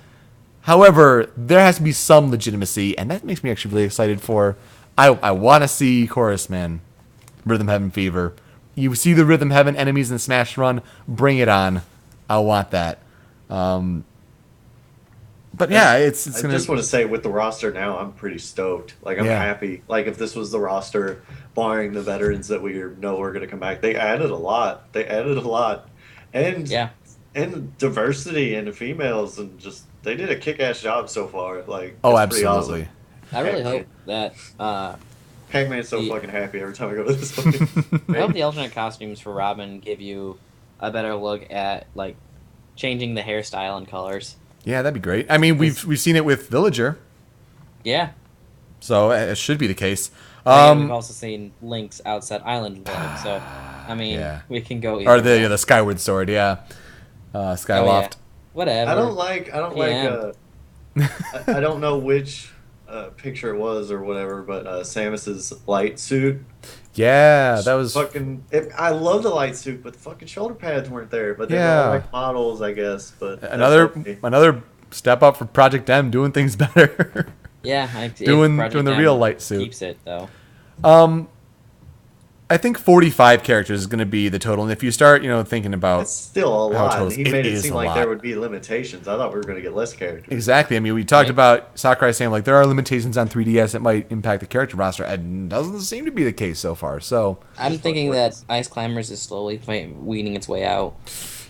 However, there has to be some legitimacy, and that makes me actually really excited for... I want to see Chorus Man. Rhythm Heaven Fever. You see the Rhythm Heaven enemies in Smash Run, bring it on. I want that. But yeah, it's I gonna... just want to say, with the roster now, I'm pretty stoked. Like, I'm happy. Like, if this was the roster, barring the veterans that we know are going to come back, they added a lot. And and diversity and the females, and just they did a kick-ass job so far. Like, Oh, it's pretty absolutely. awesome. I really Pac-Man. hope that Pac-Man's so the fucking happy every time I go to this fucking I hope thing. the alternate costumes for Robin give you a better look at like changing the hairstyle and colors. Yeah, that'd be great. I mean, 'Cause- we've seen it with Villager, yeah, so it should be the case. and again, we've also seen Link's Outset Island look. So, I mean, Yeah. we can go Or either the way. Skyward Sword, yeah. Oh yeah, Skyloft. whatever. I don't like PM. I don't know which picture it was or whatever, but Samus's light suit. Yeah, that was I love the light suit, but the fucking shoulder pads weren't there. But they were all yeah. like models, I guess. But that's Another okay. another step up for Project M, doing things better. Yeah, doing Project the M real light suit. keeps it though. I think 45 characters is going to be the total, and if you start, thinking about That's still a how lot. totals- He it made it is seem a like lot. there would be limitations. I thought we were going to get less characters. exactly, I mean, we talked Right. about Sakurai saying like there are limitations on 3DS that might impact the character roster, and doesn't seem to be the case so far. So I'm thinking that Ice Climbers is slowly weaning its way out.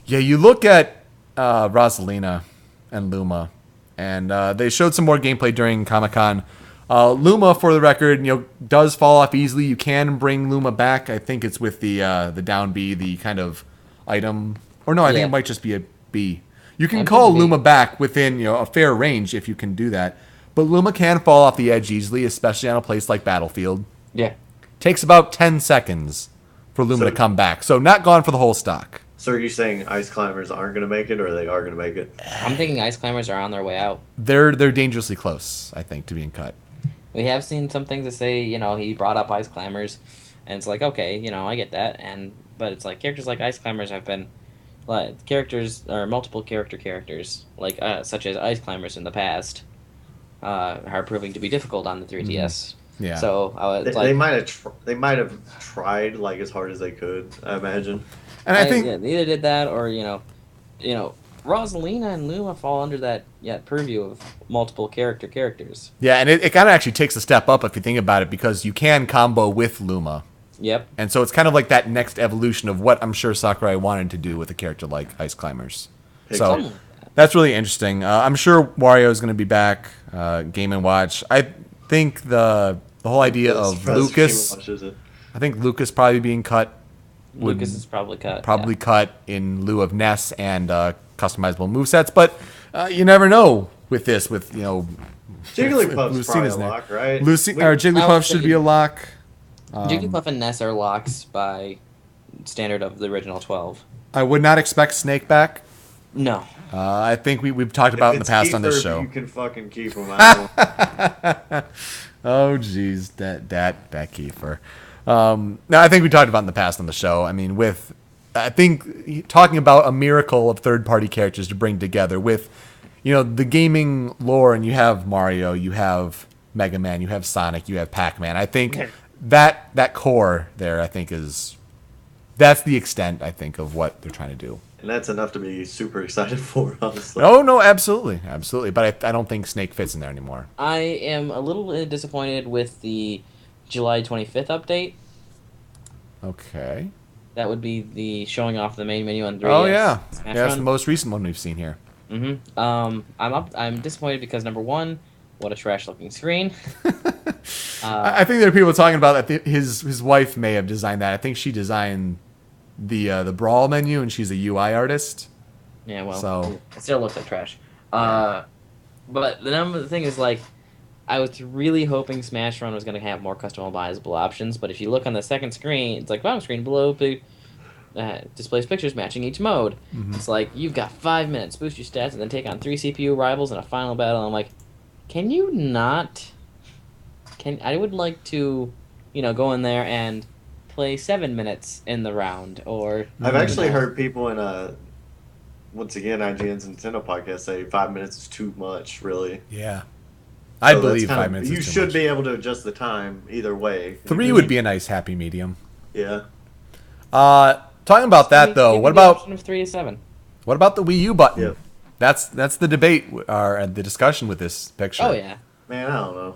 yeah, you look at Rosalina and Luma, and they showed some more gameplay during Comic-Con. Luma, for the record, does fall off easily. You can bring Luma back. I think it's with the down B, the kind of item, or no, I think Yeah. it might just be a B. You can I call think B. Luma back within a fair range if you can do that, but Luma can fall off the edge easily, especially on a place like Battlefield. Yeah. Takes about 10 seconds for Luma So- to come back, so not gone for the whole stock. So are you saying Ice Climbers aren't going to make it, or they are going to make it? I'm thinking Ice Climbers are on their way out. They're dangerously close, I think, to being cut. We have seen some things that say, he brought up Ice Climbers, and it's like, okay, I get that, but it's like characters like Ice Climbers have been, like characters or multiple characters like such as Ice Climbers in the past, are proving to be difficult on the 3DS. Yeah. So it's They like they might have tried like as hard as they could. I imagine. And I think yeah, they either did that or Rosalina and Luma fall under that purview of multiple characters. yeah, and it kind of actually takes a step up if you think about it, because you can combo with Luma. Yep. And so it's kind of like that next evolution of what I'm sure Sakurai wanted to do with a character like Ice Climbers. So Something like that. that's really interesting. I'm sure Wario is going to be back, Game & Watch. I think the whole idea of That's Lucas, Game & Watch, is it? I think Lucas probably being cut, Lucas is probably cut. probably cut in lieu of Ness and customizable movesets. But you never know with this, with, Jigglypuff's probably Lucina's a there. look, right? Lucy, We- or I Jigglypuff was should be thinking- a lock. Jigglypuff and Ness are locks by standard of the original 12. I would not expect Snake back. No. I think we've talked about if in the it's past on this Kiefer, show. You can fucking keep them out. Oh, jeez, that Kiefer. No, I think we talked about in the past on the show. I mean, I think talking about a miracle of third-party characters to bring together with, the gaming lore, and you have Mario, you have Mega Man, you have Sonic, you have Pac-Man. I think that core there, I think that's the extent, I think, of what they're trying to do. And that's enough to be super excited for, honestly. Oh no, absolutely. But I don't think Snake fits in there anymore. I am a little disappointed with the July 25th update. Okay. That would be the showing off the main menu on 3DS. Oh yeah, Smash that's the Run. most recent one we've seen here. I'm disappointed because number one, what a trash looking screen. I think there are people talking about that his wife may have designed that. I think she designed the brawl menu, and she's a UI artist. Yeah, well, So- it still looks like trash. But the thing is, like, I was really hoping Smash Run was going to have more customizable options, but if you look on the second screen, it's like bottom screen below displays pictures matching each mode. Mm-hmm. It's like you've got 5 minutes, boost your stats, and then take on 3 CPU rivals in a final battle. I'm like, can you not? I would like to, go in there and play 7 minutes in the round, or I've actually heard people in once again, IGN's Nintendo podcast say 5 minutes is too much, really. Yeah, I So that's believe kind 5 of- minutes. You is too should much. be able to adjust the time either way. 3 would be a nice happy medium. Yeah. Talking about that though, Give me what the about option of 3 to 7? what about the Wii U button? Yeah. That's the debate or the discussion with this picture. Oh yeah. Man, I don't know.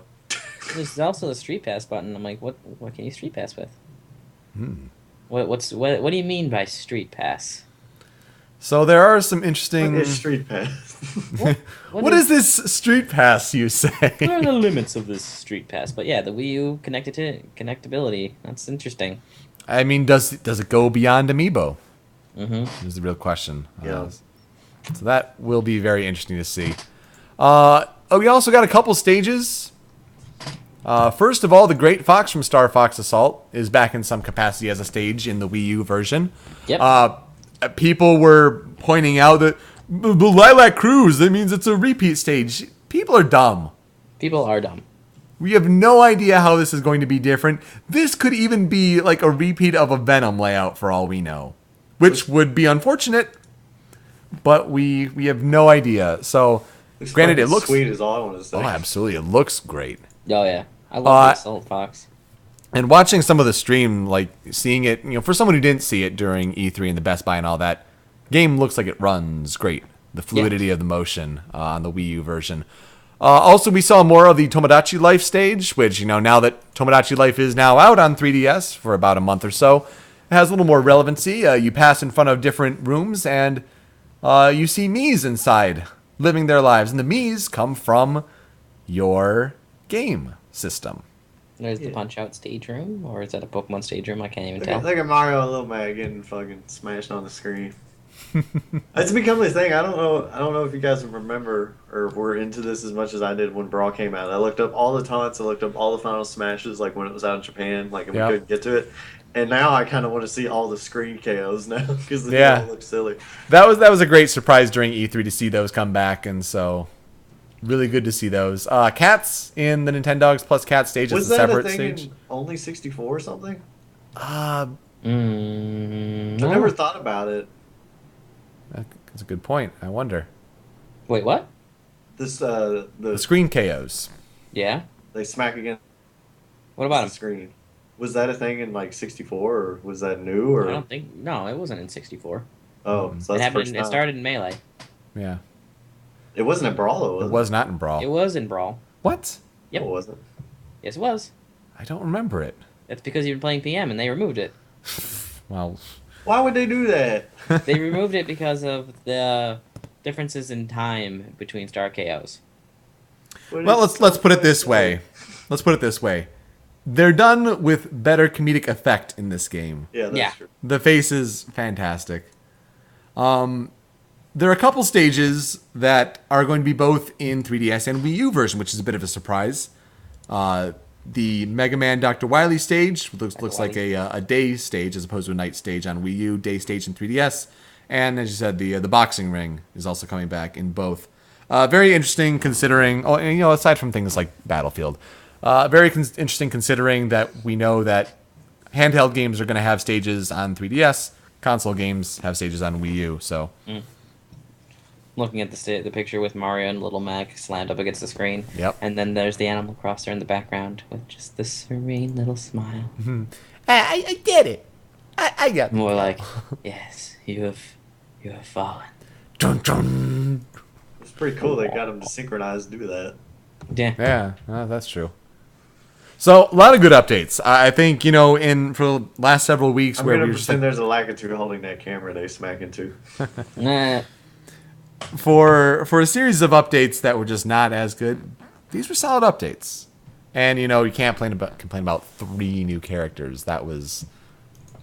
There's also the Street Pass button. I'm like, what can you Street Pass with? What do you mean by Street Pass? So there are some interesting. What is Street Pass? What is this Street Pass, you say? What are the limits of this Street Pass? But yeah, the Wii U connectability. That's interesting. I mean, does it go beyond Amiibo? Mm-hmm. Is the real question. Yeah. So that will be very interesting to see. We also got a couple stages. First of all, the Great Fox from Star Fox Assault is back in some capacity as a stage in the Wii U version. Yep. People were pointing out that the Lilac Cruise, that means it's a repeat stage. People are dumb. People are dumb. We have no idea how this is going to be different. This could even be like a repeat of a Venom layout for all we know, which would be unfortunate, but we have no idea. So, granted, it looks sweet is all I want to say. Oh, absolutely. It looks great. Oh, yeah. I love the Assault Fox. And watching some of the stream, like seeing it, for someone who didn't see it during E3 and the Best Buy and all that, game looks like it runs great. The fluidity of the motion on the Wii U version. Also, we saw more of the Tomodachi Life stage, which, now that Tomodachi Life is now out on 3DS for about a month or so, it has a little more relevancy. You pass in front of different rooms, and you see Miis inside living their lives. And the Miis come from your game system. There's the Punch-Out stage room, or is that a Pokemon stage room? I can't even tell. Look at Mario and Little Mag getting fucking smashed on the screen. It's become a thing. I don't know if you guys remember or were into this as much as I did when Brawl came out. I looked up all the taunts, I looked up all the final smashes, like when it was out in Japan, and we couldn't get to it. And now I kind of want to see all the screen KOs now because they all look silly. That was a great surprise during E3 to see those come back, and so really good to see those. Cats in the Nintendogs Plus Cat stage is a separate stage. Was that a thing in only 64 or something? No. I never thought about it. That's a good point. I wonder. Wait, what? The screen KOs. Yeah. They smack against. What about the screen? Was that a thing in 64, or was that new? Or I don't think. No, it wasn't in 64. Oh, so that's the first time. It started in Melee. Yeah. It wasn't in Brawl, though, was it? It was not in Brawl. It was in Brawl. What? Yep. Oh, was it? Yes, it was. I don't remember it. That's because you were playing PM and they removed it. Well. Why would they do that? They removed it because of the differences in time between Star KOs. Well, let's put it this way. Let's put it this way. They're done with better comedic effect in this game. Yeah, that's true. The face is fantastic. There are a couple stages that are going to be both in 3DS and Wii U version, which is a bit of a surprise. The Mega Man Dr. Wily stage looks like a day stage as opposed to a night stage on Wii U, day stage in 3DS. And as you said, the boxing ring is also coming back in both. Very interesting considering, aside from things like Battlefield, very interesting considering that we know that handheld games are going to have stages on 3DS, console games have stages on Wii U. So, looking at the picture with Mario and Little Mac slammed up against the screen, and then there's the Animal Crosser in the background with just this serene little smile. Mm-hmm. I did it. I got more like, yes, you have fallen. Dun, dun. It's pretty cool they got them to synchronize do that. Yeah, that's true. So a lot of good updates. I think for the last several weeks I'm where gonna we pretend there's a Lakitu holding that camera they smack into. Nah. For a series of updates that were just not as good, these were solid updates. And you can't complain about 3 new characters. That was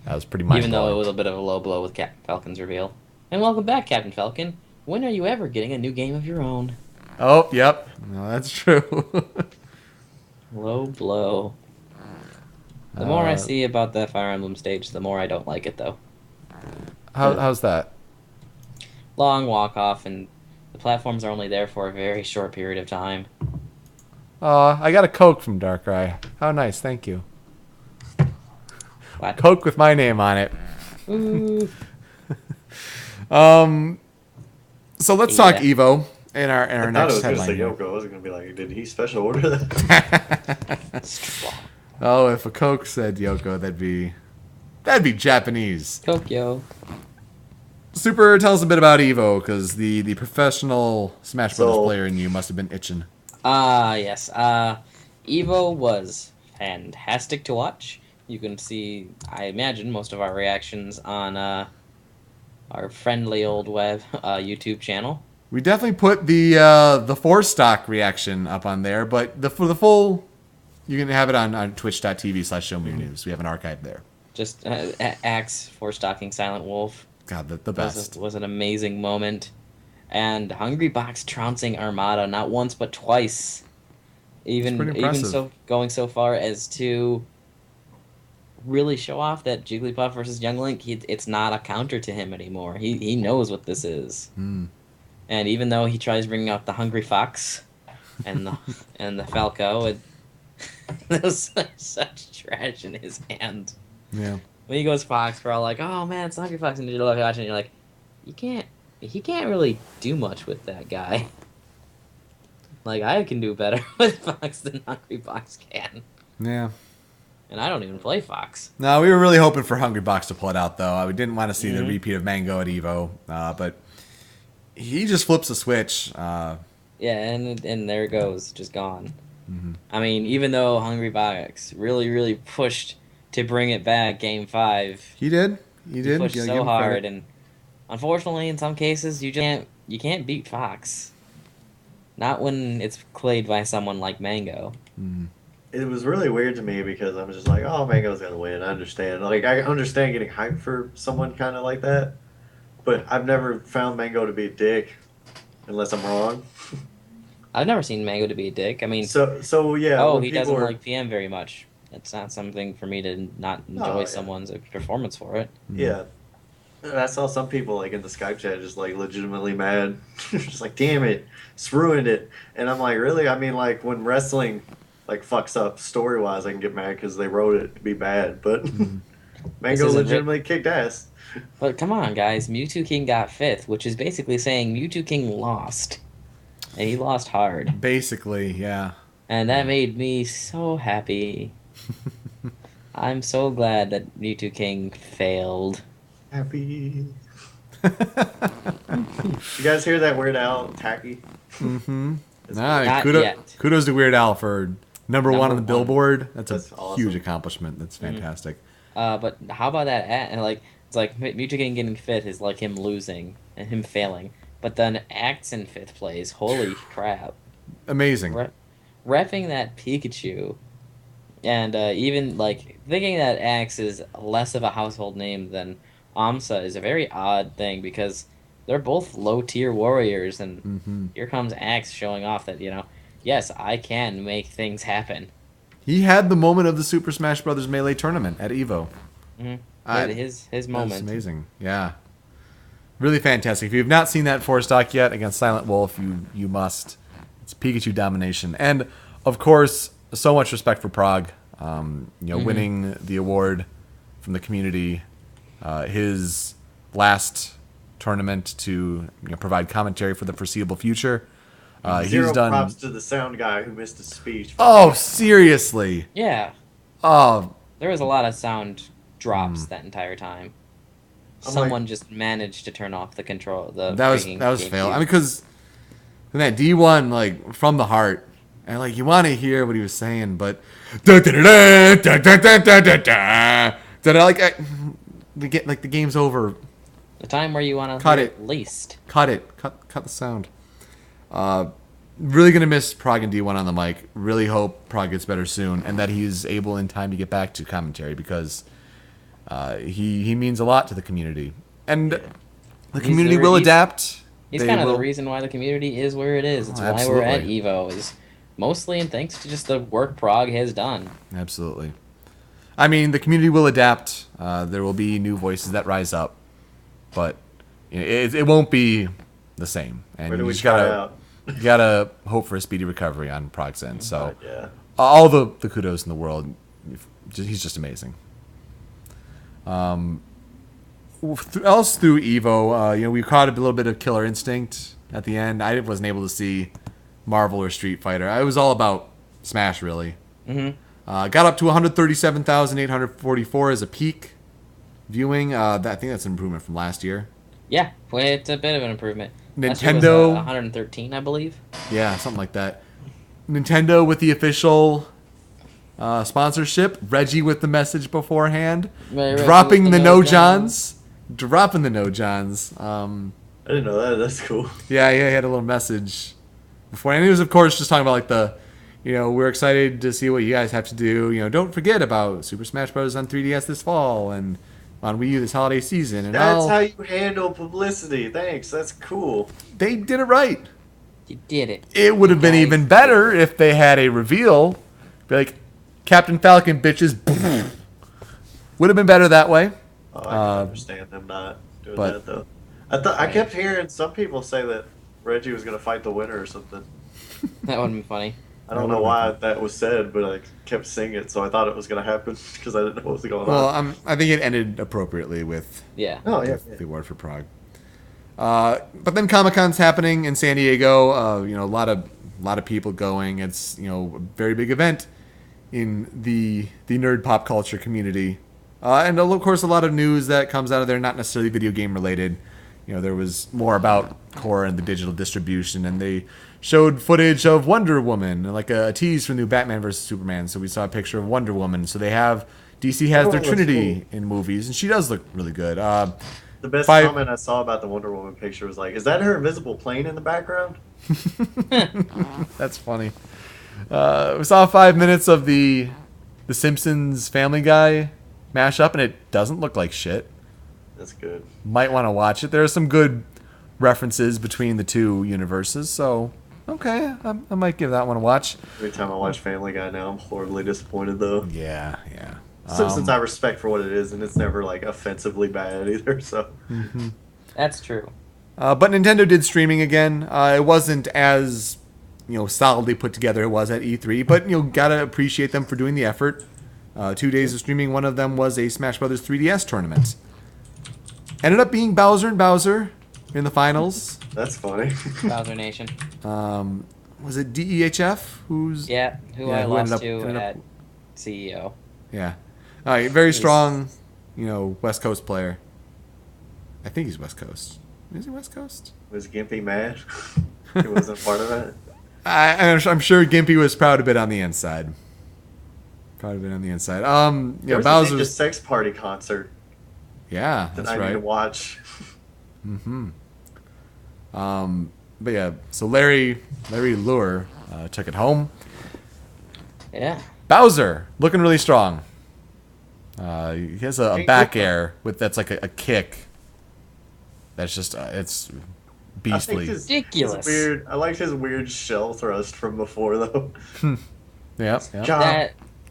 pretty mind-blowing. Even though it was a bit of a low blow with Captain Falcon's reveal. And welcome back, Captain Falcon. When are you ever getting a new game of your own? Oh, yep. No, that's true. Low blow. The more I see about that Fire Emblem stage, the more I don't like it, though. How's that? Long walk off, and the platforms are only there for a very short period of time. I got a Coke from Darkrai. How nice, thank you. What? Coke with my name on it. Ooh. So let's talk Evo in our I next thought it was headline. going to say Yoko. I wasn't going to be like, did he special order that? Oh, if a Coke said Yoko, that'd be Japanese. Tokyo. Super, tell us a bit about Evo, because the professional Smash Bros. Player in you must have been itching. Yes. Evo was fantastic to watch. You can see, I imagine, most of our reactions on our friendly old web YouTube channel. We definitely put the 4-stock reaction up on there, but for the full, you can have it on twitch.tv/ShowMeYourNews. We have an archive there. Just Axe for stalking Silent Wolf. God, the best. Was an amazing moment. And Hungry Box trouncing Armada not once but twice. Even so, going so far as to really show off that Jigglypuff versus Young Link, it's not a counter to him anymore. He knows what this is. Mm. And even though he tries bringing out the Hungry Fox and the Falco, there's such trash in his hand. Yeah. When he goes Fox, we're all like, "Oh man, it's Hungry Fox," and you're watching, and you're like, he can't really do much with that guy. Like, I can do better with Fox than Hungry Fox can. Yeah. And I don't even play Fox. No, we were really hoping for Hungry Box to pull it out, though. We didn't want to see the repeat of Mango at Evo, but he just flips a switch. Yeah, and there it goes, just gone. Mm-hmm. I mean, even though Hungry Box really, really pushed to bring it back, Game 5. He did. He pushed so hard, and unfortunately, in some cases, you can't beat Fox. Not when it's played by someone like Mango. Mm-hmm. It was really weird to me because I'm just like, oh, Mango's gonna win. I understand. Like, I understand getting hyped for someone kind of like that, but I've never found Mango to be a dick, unless I'm wrong. I've never seen Mango to be a dick. I mean, so yeah. Oh, he doesn't like PM very much. It's not something for me to not enjoy someone's performance for it. Yeah. And I saw some people like in the Skype chat just like legitimately mad. Just like, damn it, it's ruined it. And I'm like, really? I mean, like when wrestling like fucks up story wise, I can get mad because they wrote it to be bad. But Mango legitimately kicked ass. But come on, guys, Mewtwo King got 5th, which is basically saying Mewtwo King lost, and he lost hard. Basically, yeah. And that made me so happy. I'm so glad that Mewtwo King failed. Happy. You guys hear that Weird Al tacky? Mm-hmm. Yet. Kudos to Weird Al for number one on the Billboard. That's awesome. Huge accomplishment. That's fantastic. But how about that? And it's like Mewtwo King getting 5th is like him losing and him failing. But then Axe in 5th place. Holy crap! Amazing. Reffing that Pikachu. And even like thinking that Axe is less of a household name than Amsa is a very odd thing because they're both low tier warriors, and here comes Axe showing off that yes, I can make things happen. He had the moment of the Super Smash Bros. Melee tournament at Evo. Yeah, his moment. That's amazing. Yeah, really fantastic. If you have not seen that 4-stock yet against Silent Wolf, you must. It's Pikachu domination, and of course, so much respect for Prague. Winning the award from the community, his last tournament to provide commentary for the foreseeable future. Zero props to the sound guy who missed his speech. Oh, seriously? Yeah. Oh, there was a lot of sound drops that entire time. Someone just managed to turn off the control. That was fail. I mean, because that D1 like from the heart. And like you want to hear what he was saying, but like the game's over. The time where you want to cut it least. Cut the sound. Really gonna miss Prague and D1 on the mic. Really hope Prague gets better soon, and that he's able in time to get back to commentary because he means a lot to the community, and the community will adapt. He's kind of the reason why the community is where it is. It's why we're at Evo is. Mostly in thanks to just the work Prague has done. Absolutely. I mean, the community will adapt. There will be new voices that rise up, but it won't be the same. And you just gotta hope for a speedy recovery on Prague's end. So, all the kudos in the world. He's just amazing. Else through Evo, we caught a little bit of Killer Instinct at the end. I wasn't able to see Marvel or Street Fighter. I was all about Smash, really. Got up to 137,844 as a peak viewing. I think that's an improvement from last year. Yeah, it's a bit of an improvement. Nintendo was, 113, I believe. Yeah, something like that. Nintendo with the official sponsorship. Reggie with the message beforehand. Dropping the no Johns. dropping the no Johns. I didn't know that. That's cool. Yeah, he had a little message before, and he was of course just talking about like we're excited to see what you guys have to do. Don't forget about Super Smash Bros. On 3DS this fall and on Wii U this holiday season. And That's how you handle publicity. Thanks. That's cool. They did it right. You did it. It would have been even better if they had a reveal. Be like, Captain Falcon, bitches. Would have been better that way. Oh, I can understand them not doing that though. I kept hearing some people say that Reggie was going to fight the winner or something. That would be funny. I don't know why that was said, but I kept seeing it, so I thought it was going to happen because I didn't know what was going on. Well, I think it ended appropriately with Yeah. the award for Prague. But then Comic-Con's happening in San Diego. A lot of people going. It's a very big event in the nerd pop culture community, and of course a lot of news that comes out of there, not necessarily video game related. There was more about Core and the digital distribution, and they showed footage of Wonder Woman, like a tease for the new Batman vs Superman. So we saw a picture of Wonder Woman. So DC has their Trinity in movies, and she does look really good. The best comment I saw about the Wonder Woman picture was like, "Is that her invisible plane in the background?" That's funny. We saw 5 minutes of the Simpsons Family Guy mashup, and it doesn't look like shit. That's good. Might want to watch it. There are some good references between the two universes, so okay, I might give that one a watch. Every time I watch Family Guy now, I'm horribly disappointed though. Yeah. Simpsons I respect for what it is, and it's never like offensively bad either. So That's true. But Nintendo did streaming again. It wasn't as solidly put together it was at E3, but gotta appreciate them for doing the effort. 2 days of streaming. One of them was a Smash Brothers 3DS tournament. Ended up being Bowser and Bowser in the finals. That's funny. Bowser Nation. Was it DEHF? Who I lost to at CEO. Yeah. Very strong, West Coast player. I think he's West Coast. Is he West Coast? Was Gimpy mad? He wasn't part of that? I'm sure Gimpy was proud of it on the inside. Bowser's a sex party concert. Yeah, that's that I right. need to watch. But yeah, so Larry Lure took it home. Yeah. Bowser looking really strong. He has a back air that's like a kick. That's just it's beastly. Ridiculous. I liked his weird shell thrust from before though. Yeah.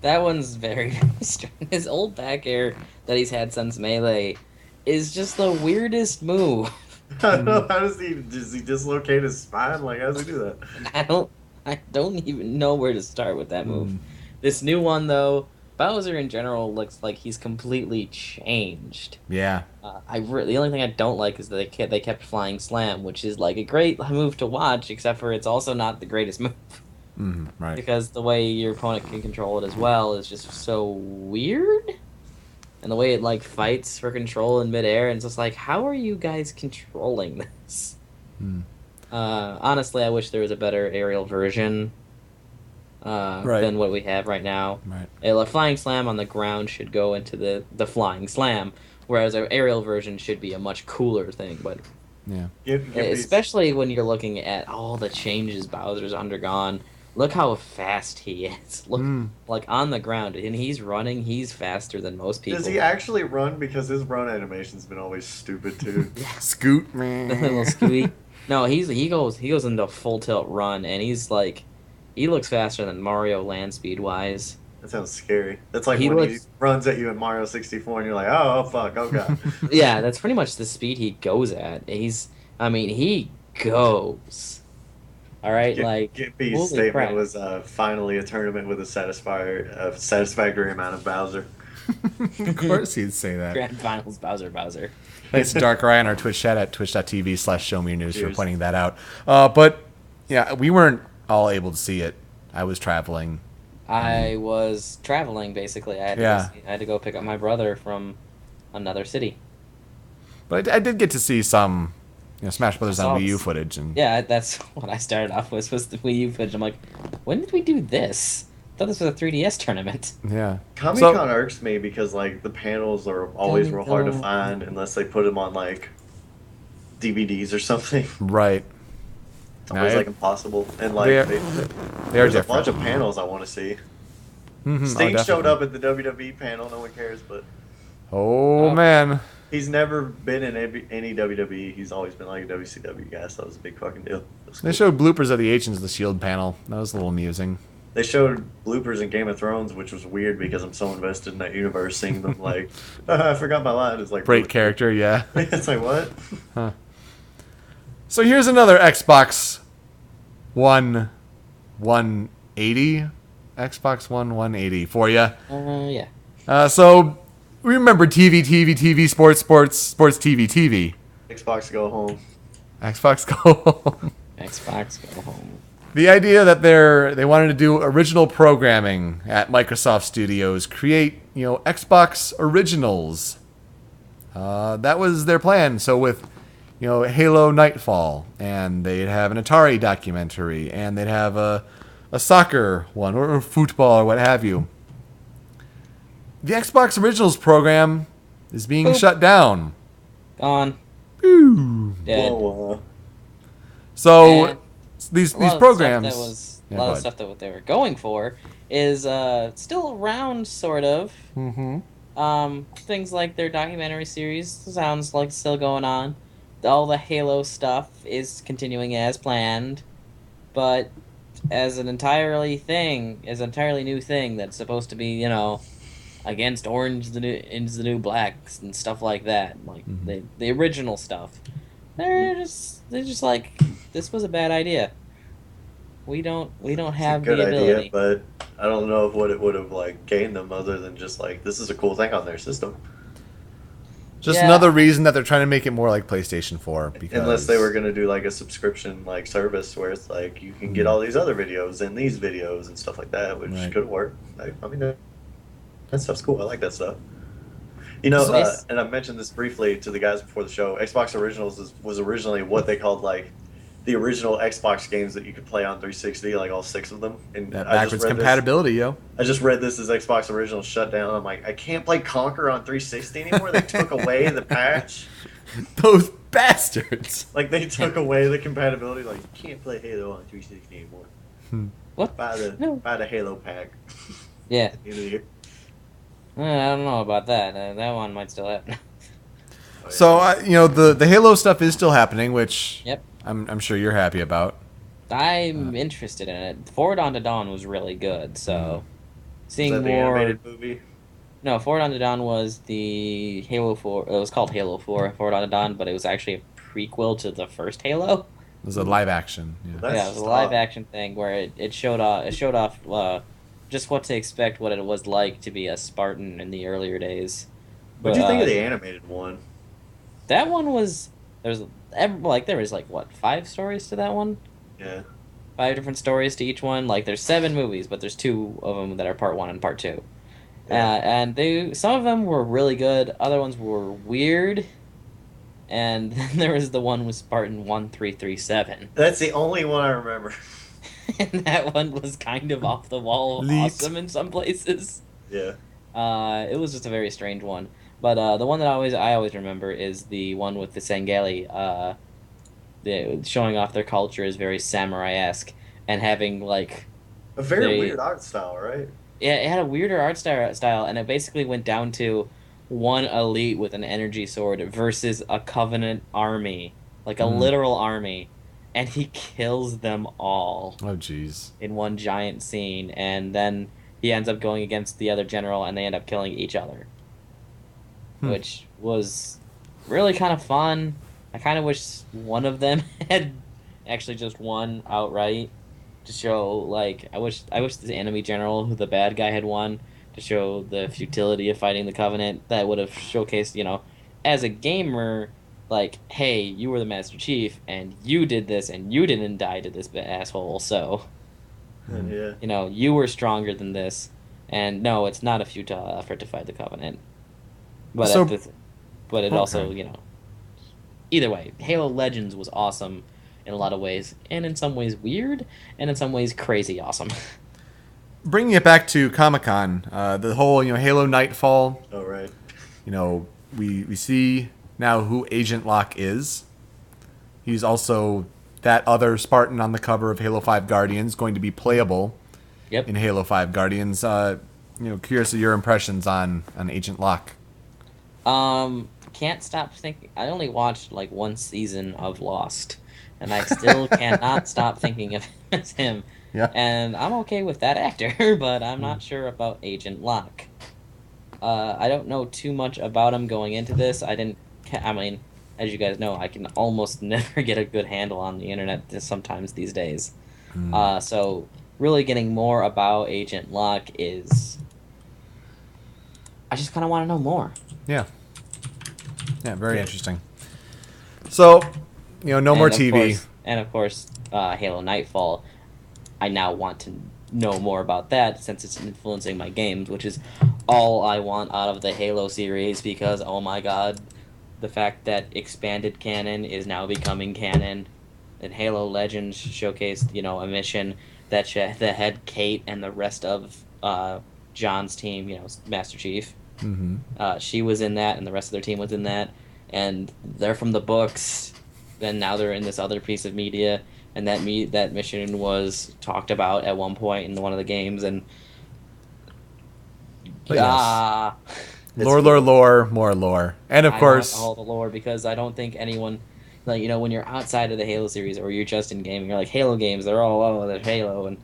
That one's very strong. His old back air that he's had since Melee is just the weirdest move. I don't know. Does he dislocate his spine? Like, how does he do that? I don't even know where to start with that move. This new one though, Bowser in general looks like he's completely changed. Yeah. The only thing I don't like is that they kept Flying Slam, which is like a great move to watch, except for it's also not the greatest move. Right. Because the way your opponent can control it as well is just so weird. And the way it like fights for control in midair, and it's just like, how are you guys controlling this? Honestly, I wish there was a better aerial version than what we have right now. Right. A Flying Slam on the ground should go into the Flying Slam, whereas an aerial version should be a much cooler thing. But yeah, especially when you're looking at all the changes Bowser's undergone. Look how fast he is. Look, like on the ground, and he's running. He's faster than most people. Does he actually run? Because his run animation's been always stupid too. Scoot, man. The little scooty. No, he goes into full tilt run, and he looks faster than Mario land speed wise. That sounds scary. That's like when he runs at you in Mario 64, and you're like, oh fuck, oh god. Yeah, that's pretty much the speed he goes at. He goes. All right, Gimpy's statement was finally a tournament with a satisfactory amount of Bowser. Of course he'd say that. Grand Finals Bowser. Thanks to Dark Ryan, our Twitch chat at twitch.tv/showmeyournews for pointing that out. But yeah, we weren't all able to see it. I was traveling. I was traveling basically. I had to go pick up my brother from another city. But I did get to see some. Smash Brothers on Wii U footage. And yeah, that's what I started off with, was the Wii U footage. I'm like, when did we do this? thought this was a 3DS tournament. Yeah. Comic So Con irks me because like the panels are always real hard to Comical. find unless they put them on like DVDs or something. right. It's Now, always like impossible. And they like are, they are there's a different. bunch of panels I want to see. Oh, Sting showed definitely. up at the WWE panel. No one cares, but Oh Oh, man. he's never been in any WWE. He's always been like a WCW guy, so it was a big fucking deal. It was They cool. showed bloopers of the Agents of the Shield panel. That was a little amusing. They showed bloopers in Game of Thrones, which was weird because I'm so invested in that universe. Seeing them like, I forgot my line. It's like Great really character, yeah. cool. It's like what? So here's another Xbox One 180. Xbox One 180 for you. yeah. So we remember TV, sports, TV. Xbox go home. Xbox Go Home. Xbox go home. The idea that they wanted to do original programming at Microsoft Studios, create Xbox originals. That was their plan. So with Halo Nightfall, and they'd have an Atari documentary, and they'd have a soccer one or football or what have you. The Xbox Originals program is being Boop. shut down. Gone. Ooh. Dead. Whoa, So And these a lot of programs. Stuff that was, Yeah, a go lot of ahead. stuff that what they were going for is still around, sort of. Mm-hmm. Things like their documentary series sounds like still going on. All the Halo stuff is continuing as planned, but as an entirely new thing that's supposed to be, against Orange is the new blacks and stuff like that, like the original stuff. They're just like, this was a bad idea. We don't it's a have good the idea, ability. but I don't know what it would have like gained them other than just like this is a cool thing on their system. Just Yeah. another reason that they're trying to make it more like PlayStation 4. Because Unless they were gonna do like a subscription like service where it's like you can get all these other videos and these videos and stuff like that, which Right. could work. I mean, that stuff's cool. I like that stuff. You know, So it's- and I mentioned this briefly to the guys before the show. Xbox Originals was originally what they called like the original Xbox games that you could play on 360, like all 6 of them. And that I just backwards read compatibility, yo. I just read this as Xbox Originals shut down. I'm like, I can't play Conquer on 360 anymore. They took away the patch. Those bastards. Like they took away the compatibility. Like you can't play Halo on 360 anymore. What? Buy the Halo pack. Yeah. At the end of the year. I don't know about that. That one might still happen. Oh, yeah. So the Halo stuff is still happening, which Yep. I'm sure you're happy about. I'm interested in it. Forward Unto Dawn was really good, so is seeing that the more. animated movie? No, Forward Unto Dawn was the Halo 4. It was called Halo 4, Forward Unto Dawn, but it was actually a prequel to the first Halo. It was a live action. Yeah. That's Yeah, it was a just live odd. action thing where it showed off just what to expect, what it was like to be a Spartan in the earlier days. What do you think But, of the animated one? that one was there was like what 5 stories to that one? Yeah. 5 different stories to each one. Like there's 7 movies, but there's 2 of them that are part 1 and part 2. Yeah. And some of them were really good, other ones were weird. And then there was the one with Spartan 1337. That's the only one I remember. And that one was kind of off the wall Leet. awesome in some places. Yeah. It was just a very strange one. But the one that I always remember is the one with the Sangeli, showing off their culture is very samurai-esque and having like A very They- weird art style, right? yeah, it had a weirder art style, and it basically went down to one elite with an energy sword versus a Covenant army, like a literal army, and he kills them all Oh jeez. in one giant scene, and then he ends up going against the other general, and they end up killing each other, which was really kind of fun. I kind of wish one of them had actually just won outright to show, like, I wish the enemy general, who the bad guy, had won to show the futility of fighting the Covenant. That would have showcased, as a gamer, like, hey, you were the Master Chief, and you did this, and you didn't die to this asshole, so, Yeah. you were stronger than this, and no, it's not a futile effort to fight the Covenant. But So- but it also, Okay. either way, Halo Legends was awesome in a lot of ways, and in some ways weird, and in some ways crazy awesome. bringing it back to Comic-Con, the whole Halo Nightfall. Oh right. We see now who Agent Locke is. He's also that other Spartan on the cover of Halo 5 Guardians, going to be playable in Halo 5 Guardians. Curious of your impressions on Agent Locke. Can't stop thinking. I only watched like one season of Lost, and I still cannot stop thinking of him as him. Yeah. And I'm okay with that actor, but I'm not sure about Agent Locke. I don't know too much about him going into this. I mean, as you guys know, I can almost never get a good handle on the internet sometimes these days. So really getting more about Agent Locke is, I just kind of want to know more. Yeah. Yeah, very interesting. So, no more TV. And of course, Halo Nightfall. I now want to know more about that since it's influencing my games, which is all I want out of the Halo series because, oh my god, the fact that expanded canon is now becoming canon. And Halo Legends showcased, a mission that had Kate and the rest of John's team, Master Chief. Mm-hmm. She was in that, and the rest of their team was in that, and they're from the books. And now they're in this other piece of media, and that mission was talked about at one point in one of the games, and lore, more lore, and of course all the lore because I don't think anyone, when you're outside of the Halo series or you're just in gaming, you're like Halo games, they're all there's Halo, and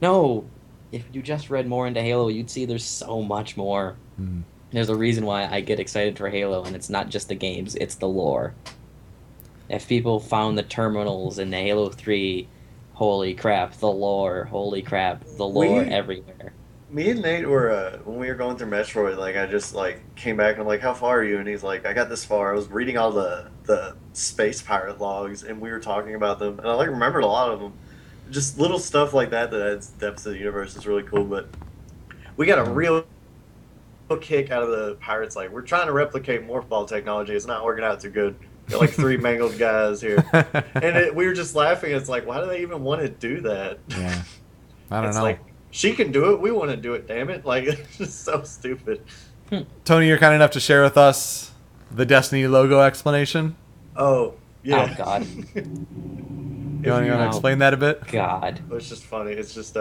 no, if you just read more into Halo, you'd see there's so much more. Mm. There's a reason why I get excited for Halo, and it's not just the games, it's the lore. If people found the terminals in the Halo 3, holy crap, the lore, everywhere. Me and Nate were, when we were going through Metroid, I just, came back and I'm like, how far are you? And he's like, I got this far. I was reading all the space pirate logs, and we were talking about them, and I, remembered a lot of them. Just little stuff like that adds depth to the universe is really cool, but we got a real kick out of the pirates. We're trying to replicate morph ball technology. It's not working out too good. Got 3 mangled guys here, and we were just laughing. It's like, why do they even want to do that? Yeah, I don't know. It's she can do it. We want to do it. Damn it! It's just so stupid. Tony, you're kind enough to share with us the Destiny logo explanation. Oh yeah. Oh God. You want to explain that a bit? God. It's just funny. It's just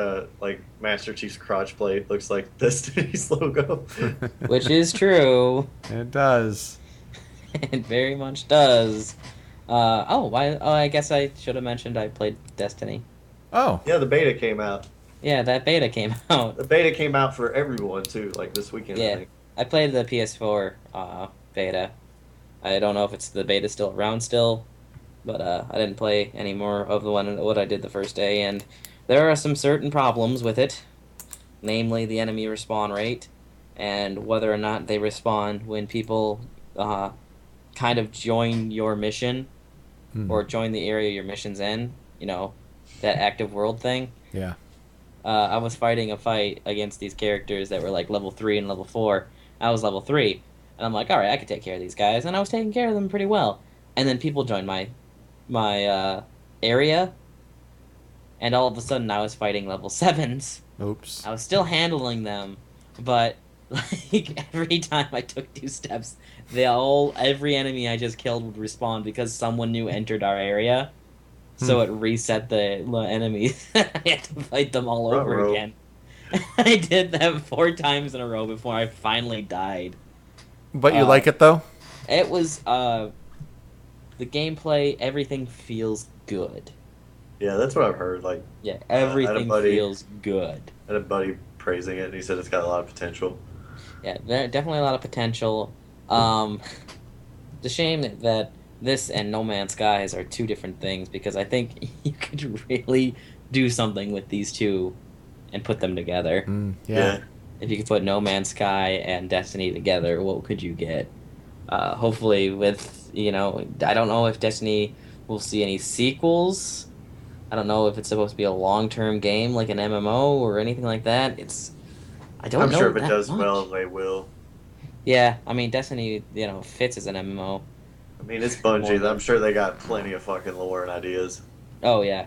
Master Chief's crotch plate looks like Destiny's logo. Which is true. It does. It very much does. I guess I should have mentioned I played Destiny. Oh. Yeah, the beta came out. Yeah, that beta came out. The beta came out for everyone too, this weekend. Yeah, I think. I played the PS4 beta. I don't know if the beta's still around still, but I didn't play any more of what I did the first day, and there are some certain problems with it, namely the enemy respawn rate, and whether or not they respawn when people kind of join your mission or join the area your mission's in, that active world thing. Yeah. I was fighting a fight against these characters that were level 3 and level 4. I was level 3, and I'm like, alright, I could take care of these guys, and I was taking care of them pretty well. And then people joined my area, and all of a sudden I was fighting level 7s. Oops. I was still handling them, but every time I took 2 steps, every enemy I just killed would respawn because someone new entered our area. So it reset the enemies. I had to fight them all over again. I did that 4 times in a row before I finally died. But you like it though? It was the gameplay. Everything feels good. Yeah, that's what I've heard. Everything feels good. I had a buddy praising it, and he said it's got a lot of potential. Yeah, definitely a lot of potential. It's a shame that this and No Man's Skies are 2 different things because I think you could really do something with these 2 and put them together. Yeah. If you could put No Man's Sky and Destiny together, what could you get? Hopefully with, I don't know if Destiny will see any sequels. I don't know if it's supposed to be a long-term game like an MMO or anything like that. I'm sure if it does well, they will. Yeah, I mean, Destiny, fits as an MMO. I mean, it's Bungie. I'm sure they got plenty of fucking lore and ideas. Oh, yeah.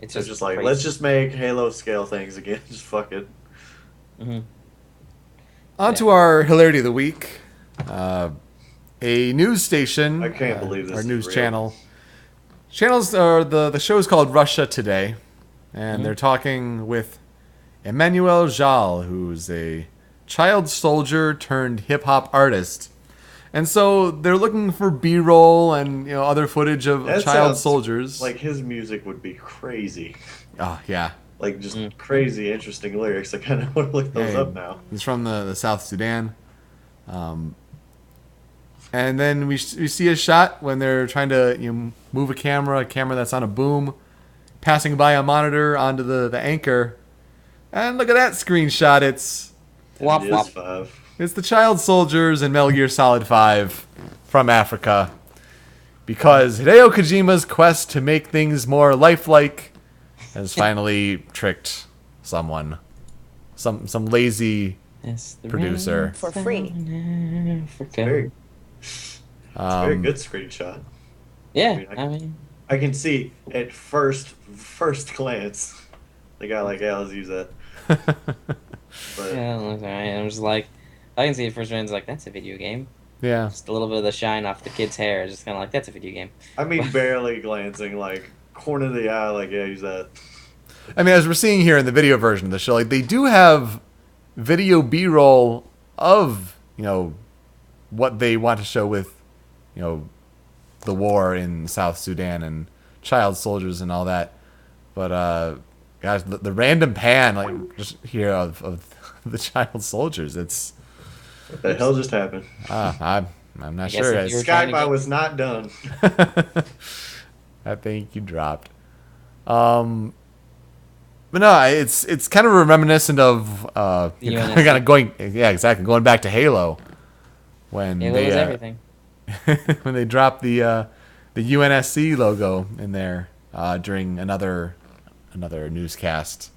It's They're just just like, crazy. let's just make Halo scale things again. Just fuck it. Hmm. On to our hilarity of the week. A news station, I can't believe this our is news real. channel. Channels are the show is called Russia Today, and they're talking with Emmanuel Jal, who's a child soldier turned hip hop artist. And so they're looking for B-roll and other footage of That child sounds soldiers. like his music would be crazy. Oh yeah, Like just crazy, interesting lyrics. I kind of want to look those yeah. up now. He's from the South Sudan. And then we see a shot when they're trying to move a camera that's on a boom, passing by a monitor onto the anchor. And look at that screenshot. It's Wop It wop. is 5. the child soldiers in Metal Gear Solid 5 from Africa. Because Hideo Kojima's quest to make things more lifelike has finally tricked someone. Some lazy It's the producer. For free. Very, it's a very good screenshot. Yeah, I mean, I can see at first glance, the guy like, yeah, let's use that. But yeah, it looks alright. I'm just like, I can see it first glance, like, that's a video game. Yeah. Just a little bit of the shine off the kid's hair. Just kind of like, that's a video game. I mean, barely glancing, like corner of the eye, like, yeah, use that. I mean, as we're seeing here in the video version of the show, like they do have video B-roll of what they want to show with the war in South Sudan and child soldiers and all that. But guys, the random pan like just here of the child soldiers, it's What the hell just happened? I'm not guess sure. if you were trying to Skype get- was not done. I think you dropped. But no, it's kind of reminiscent of UNSC. kind of going back to Halo when Halo they is everything. when they dropped the UNSC logo in there during another newscast.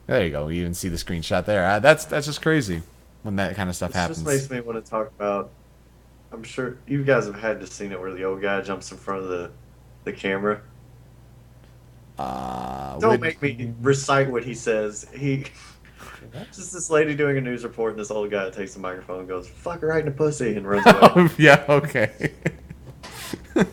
There you go. You even see the screenshot there. That's just crazy when that kind of stuff This happens. just makes me want to talk about. I'm sure you guys have had to seen it where the old guy jumps in front of the camera. Don't make me recite what he says. Just this lady doing a news report, and this old guy takes the microphone and goes, "Fuck her right in the pussy," and runs away. Yeah. Okay.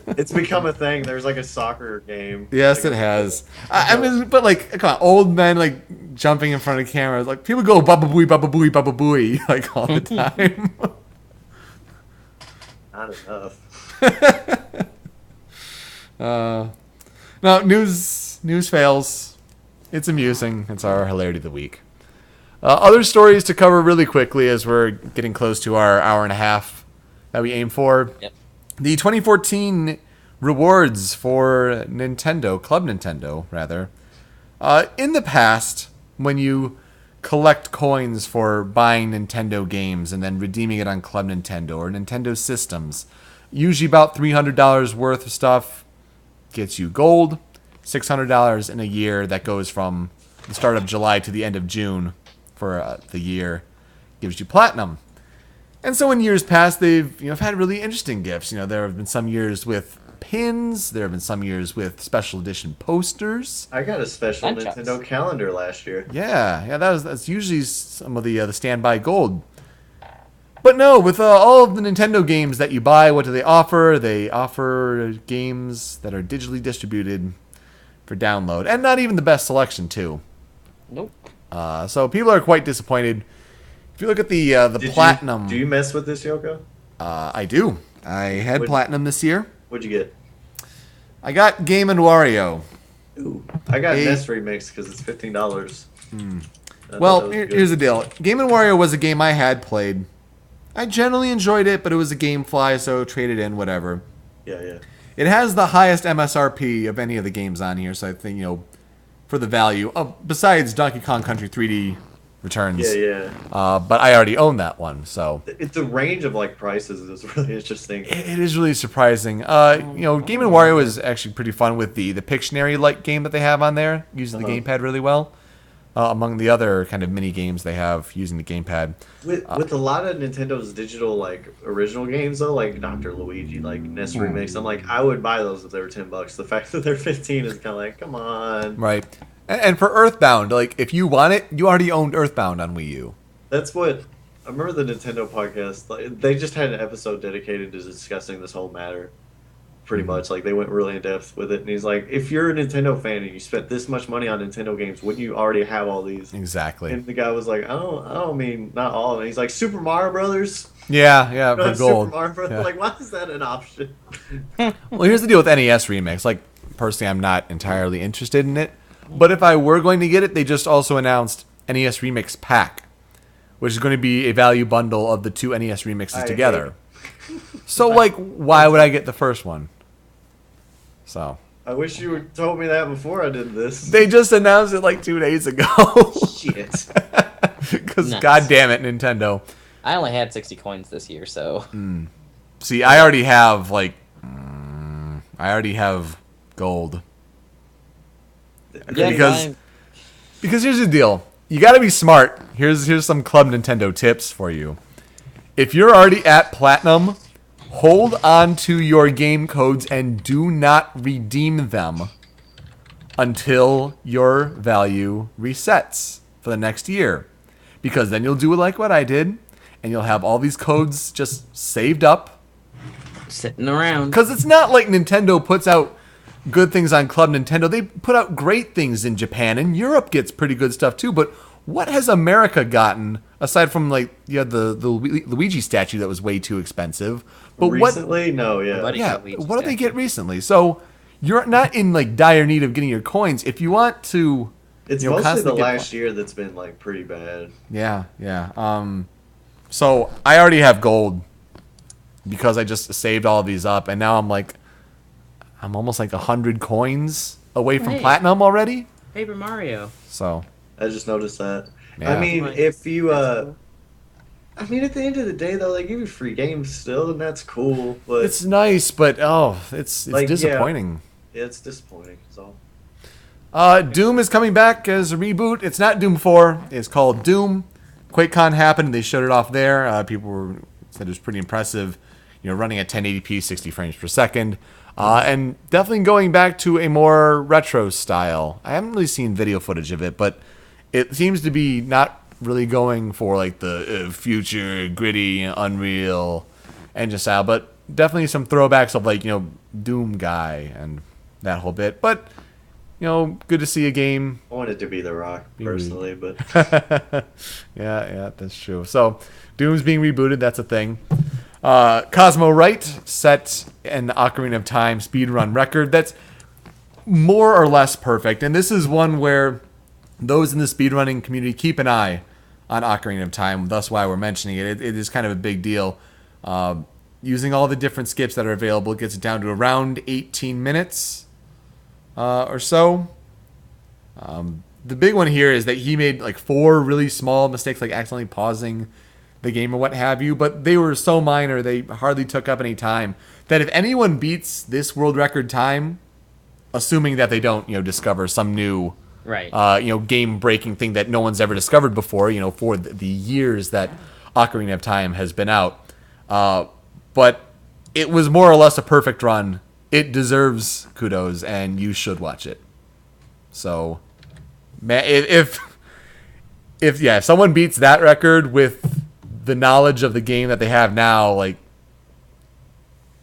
It's become a thing. There's like a soccer game. Yes, like, it has. I mean, but like, come on, old men like jumping in front of cameras. Like people go baba booey, baba booey, baba booey like all the time. Not enough. No, news fails. It's amusing. It's our hilarity of the week. Other stories to cover really quickly as we're getting close to our hour and a half that we aim for. Yep. The 2014 rewards for Nintendo, Club Nintendo, rather. In the past, when you collect coins for buying Nintendo games and then redeeming it on Club Nintendo or Nintendo systems, usually about $300 worth of stuff gets you gold, $600 in a year that goes from the start of July to the end of June for the year gives you platinum. And so in years past, they've had really interesting gifts. There have been some years with pins. There have been some years with special edition posters. I got a special Nunchucks. Nintendo calendar last year. Yeah, that's usually some of the standby gold. But no, with all of the Nintendo games that you buy, what do they offer? They offer games that are digitally distributed for download, and not even the best selection too. Nope. So people are quite disappointed. If you look at the Did platinum, do you mess with this, Yoko? I do. I had Would- platinum this year. What'd you get? I got Game and Wario. Ooh, I got Hey. NES Remix because it's $15. Well, here's the deal. Game & Wario was a game I had played. I generally enjoyed it, but it was a GameFly, so traded in, whatever. Yeah. It has the highest MSRP of any of the games on here, so I think, for the value, besides Donkey Kong Country 3D Returns. Yeah. But I already own that one, so. It's a range of like prices is really interesting. It is really surprising. Game & Wario is actually pretty fun with the Pictionary-like game that they have on there, using the gamepad really well. among the other kind of mini games they have using the gamepad. With a lot of Nintendo's digital like original games though, like Dr. Luigi, like NES remakes, I'm like, I would buy those if they were $10. The fact that they're 15 is kind of like, come on. Right. And for Earthbound, like if you want it, you already owned Earthbound on Wii U. That's what I remember the Nintendo podcast. Like, they just had an episode dedicated to discussing this whole matter. Pretty much, like they went really in depth with it, and he's like, "If you're a Nintendo fan and you spent this much money on Nintendo games, wouldn't you already have all these?" Exactly. And the guy was like, I don't mean not all of them." He's like, "Super Mario Brothers." Yeah, for gold. Super Mario Brothers. Yeah. Like, why is that an option? Well, here's the deal with NES remakes. Like, personally, I'm not entirely interested in it, but if I were going to get it, they just also announced NES Remix Pack, which is going to be a value bundle of the two NES remixes together. So, like, why would I get the first one? So I wish you had told me that before I did this. they just announced it like 2 days ago. Shit. Because Nice. God damn it, Nintendo. I only had 60 coins this year, so See, I already have gold. yeah, Because here's the deal. You got to be smart. Here's some Club Nintendo tips for you. If you're already at Platinum, hold on to your game codes and do not redeem them until your value resets for the next year. Because then you'll do like what I did, and you'll have all these codes just saved up. sitting around. Because it's not like Nintendo puts out good things on Club Nintendo. They put out great things in Japan, and Europe gets pretty good stuff too. But what has America gotten, aside from like the Luigi statue that was way too expensive? But Recently? No, yeah. Nobody yeah, got Luigi what did they statue. get recently? So you're not in like dire need of getting your coins. If you want to, It's you know, mostly the constantly get last year that's been like pretty bad. Yeah. So I already have gold because I just saved all of these up, and now I'm almost like 100 coins away from Hey. platinum already. Paper Mario. So I just noticed that. Yeah. I mean, Right. if you That's cool. I mean, at the end of the day, though, they give you free games still, and that's cool. But it's nice, but it's Like, yeah. disappointing. it's disappointing. So Doom is coming back as a reboot. It's not Doom 4. It's called Doom. QuakeCon happened. They showed it off there. People said it was pretty impressive. You know, running at 1080p, 60 frames per second. And definitely going back to a more retro style. I haven't really seen video footage of it, but it seems to be not really going for like the future, gritty, Unreal engine style, but definitely some throwbacks of like, you know, Doom guy and that whole bit. But, you know, good to see a game. I want it to be The Rock personally, but yeah, that's true. So, Doom's being rebooted. That's a thing. Cosmo Wright set an Ocarina of Time speedrun record that's more or less perfect. And this is one where those in the speedrunning community keep an eye on Ocarina of Time. That's why we're mentioning it. It is kind of a big deal. Using all the different skips that are available, it gets it down to around 18 minutes or so. The big one here is that he made like 4 really small mistakes, like accidentally pausing the game or what have you, but they were so minor they hardly took up any time, that if anyone beats this world record time, assuming that they don't, you know, discover some new Right. game breaking thing that no one's ever discovered before, you know, for the years that Ocarina of Time has been out, but it was more or less a perfect run. It deserves kudos, and you should watch it. So, man, if someone beats that record with the knowledge of the game that they have now, like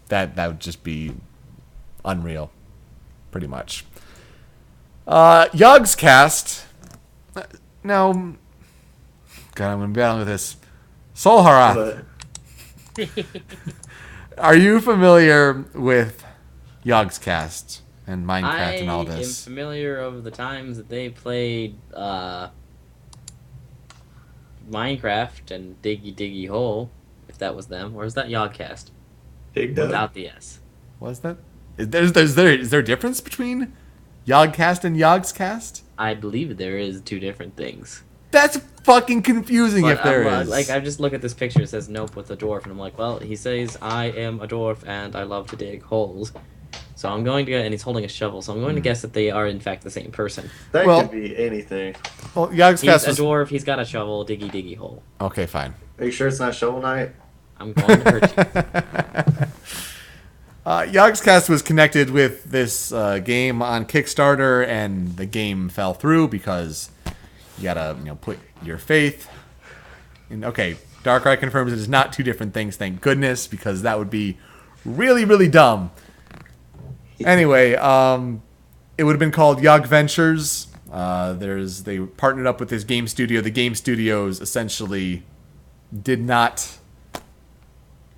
that would just be unreal, pretty much. Yogg's Cast. Now, God, I'm gonna be on with this. Solhara, but are you familiar with Yogg's Cast and Minecraft I and all am this? familiar of the times that they played Minecraft and Diggy Diggy Hole, if that was them, or is that Yogcast Dig Dug. without the S? Was that? Is there a difference between Yoggcast and Yogg's Cast? I believe there is 2 different things. That's fucking confusing But if there I'm, is. like, I just look at this picture. It says nope with a dwarf, and I'm like, well, he says I am a dwarf and I love to dig holes. So I'm going to go, and he's holding a shovel. So I'm going to guess that they are in fact the same person. That Well- could be anything. Well, He's Yogscast a was... dwarf. He's got a shovel. Diggy diggy hole. Okay, fine. Are you sure it's not Shovel Knight? I'm going to hurt you. Yogscast was connected with this game on Kickstarter, and the game fell through because you gotta, put your faith in. Okay, Darkrai confirms it is not two different things. Thank goodness, because that would be really, really dumb. Anyway, it would have been called Yog Ventures. They partnered up with this game studio. The game studios essentially did not,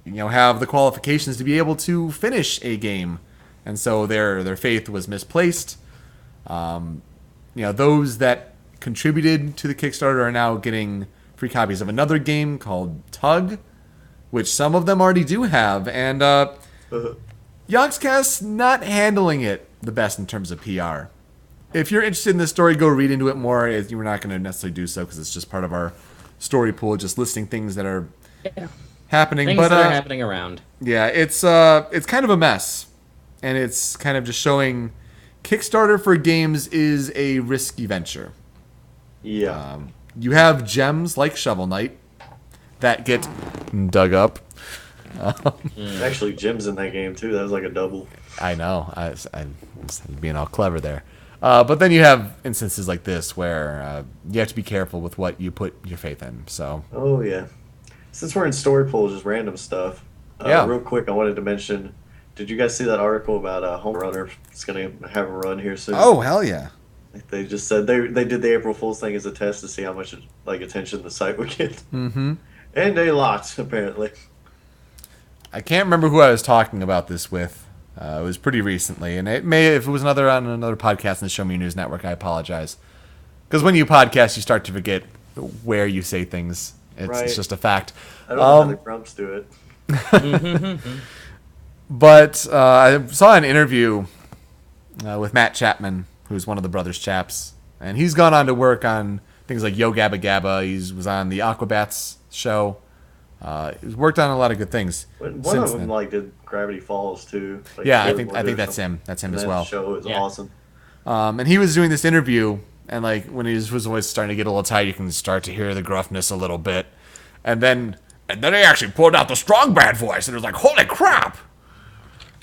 have the qualifications to be able to finish a game, and so their faith was misplaced. Those that contributed to the Kickstarter are now getting free copies of another game called Tug, which some of them already do have, and Yogscast's not handling it the best in terms of PR. If you're interested in this story, go read into it more. We're not going to necessarily do so because it's just part of our story pool, just listing things that are happening. Things but that are happening around. yeah, it's kind of a mess, and it's kind of just showing Kickstarter for games is a risky venture. Yeah. You have gems like Shovel Knight that get dug up. Actually, Jim's in that game too. That was like a double. I know. I was being all clever there. But then you have instances like this where you have to be careful with what you put your faith in. So Oh yeah. Since we're in story pool, just random stuff. Yeah. Real quick, I wanted to mention. Did you guys see that article about Home Runner? It's gonna have a run here soon. oh hell yeah. Like they just said they did the April Fool's thing as a test to see how much attention the site would get, Mm-hmm. and a lot apparently. I can't remember who I was talking about this with. It was pretty recently, and if it was on another podcast in the Show Me News Network, I apologize. Because when you podcast, you start to forget where you say things. It's Right. just a fact. I don't know how the Grumps do it. But I saw an interview with Matt Chapman, who's one of the Brothers Chaps, and he's gone on to work on things like Yo Gabba Gabba. He was on the Aquabats show. He's worked on a lot of good things. One since of them then. did Gravity Falls too. Like, Yeah, I Taylor think Wonder or that's something. him. That's him And as that well. show is Yeah. awesome. And he was doing this interview, and like when his voice starting to get a little tight, you can start to hear the gruffness a little bit, and then he actually pulled out the strong bad voice, and it was like, holy crap!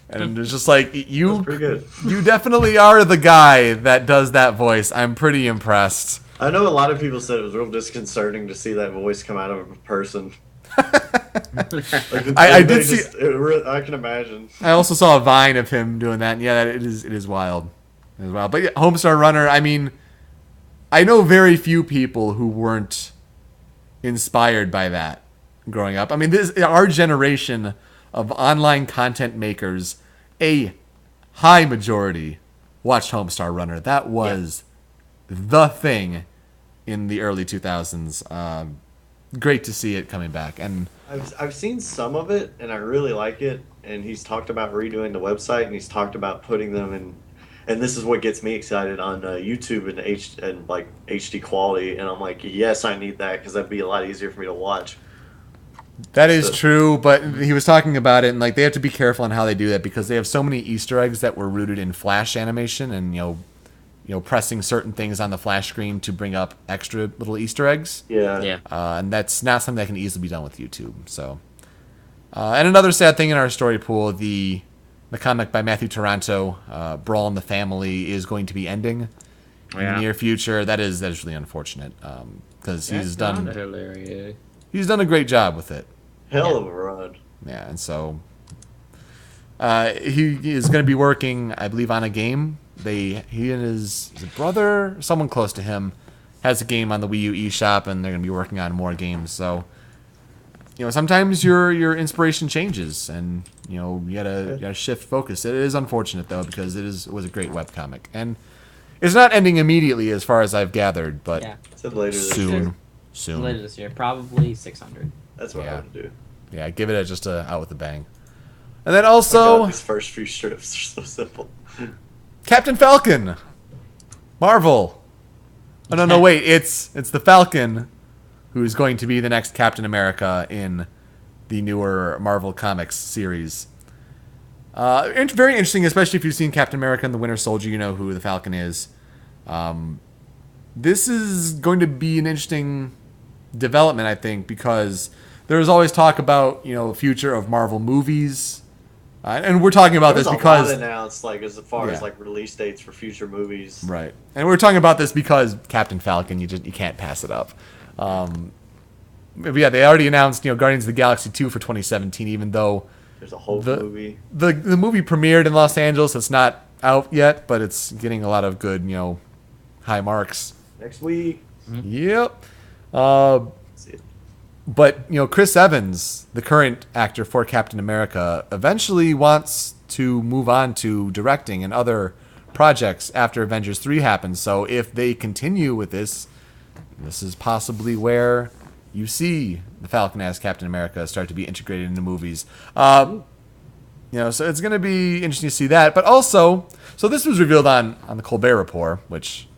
And it's just like That's you pretty good. you definitely are the guy that does that voice. I'm pretty impressed. I know a lot of people said it was real disconcerting to see that voice come out of a person. I did see- I can imagine. I also saw a Vine of him doing that, and yeah, it is wild. It is wild. But yeah, Homestar Runner, I mean, I know very few people who weren't inspired by that growing up. I mean, our generation of online content makers, a high majority watched Homestar Runner. That was the thing in the early 2000s. Great to see it coming back. And I've seen some of it and I really like it. And he's talked about redoing the website and he's talked about putting them in. And this is what gets me excited on YouTube and like HD quality. And I'm like, yes, I need that because that'd be a lot easier for me to watch. that is true, but he was talking about it, and like they have to be careful on how they do that because they have so many Easter eggs that were rooted in Flash animation, and pressing certain things on the Flash screen to bring up extra little Easter eggs. Yeah. Yeah. And that's not something that can easily be done with YouTube. So, and another sad thing in our story pool, the comic by Matthew Taranto, Brawl in the Family, is going to be ending in the near future. That is really unfortunate because he's done hilarious. he's done a great job with it. Hell of a run. Yeah, and so he is going to be working, I believe, on a game. He and his brother, someone close to him, has a game on the Wii U eShop, and they're going to be working on more games. So, sometimes your inspiration changes, and you gotta shift focus. It is unfortunate though because it was a great webcomic, and it's not ending immediately as far as I've gathered, but Yeah. Said later this year. soon. Later this year, probably 600. That's what I Yeah. want to do. Yeah, give it just out with a bang. And then Oh, also God, these first few strips are so simple. Captain Falcon, Marvel. Oh no, wait, it's the Falcon, who's going to be the next Captain America in the newer Marvel Comics series. Very interesting, especially if you've seen Captain America and the Winter Soldier, you know who the Falcon is. This is going to be an interesting development, I think, because there's always talk about, future of Marvel movies. And we're talking about this because... There's a lot announced, as far as, release dates for future movies. Right. And we're talking about this because Captain Falcon, you can't pass it up. But yeah, they already announced, Guardians of the Galaxy 2 for 2017, even though... There's a whole movie. The movie premiered in Los Angeles. It's not out yet, but it's getting a lot of good, high marks. Next week. Mm-hmm. Yep. But, Chris Evans, the current actor for Captain America, eventually wants to move on to directing and other projects after Avengers 3 happens. So if they continue with this is possibly where you see the Falcon as Captain America start to be integrated into movies. So it's going to be interesting to see that. But also, so this was revealed on the Colbert Report, which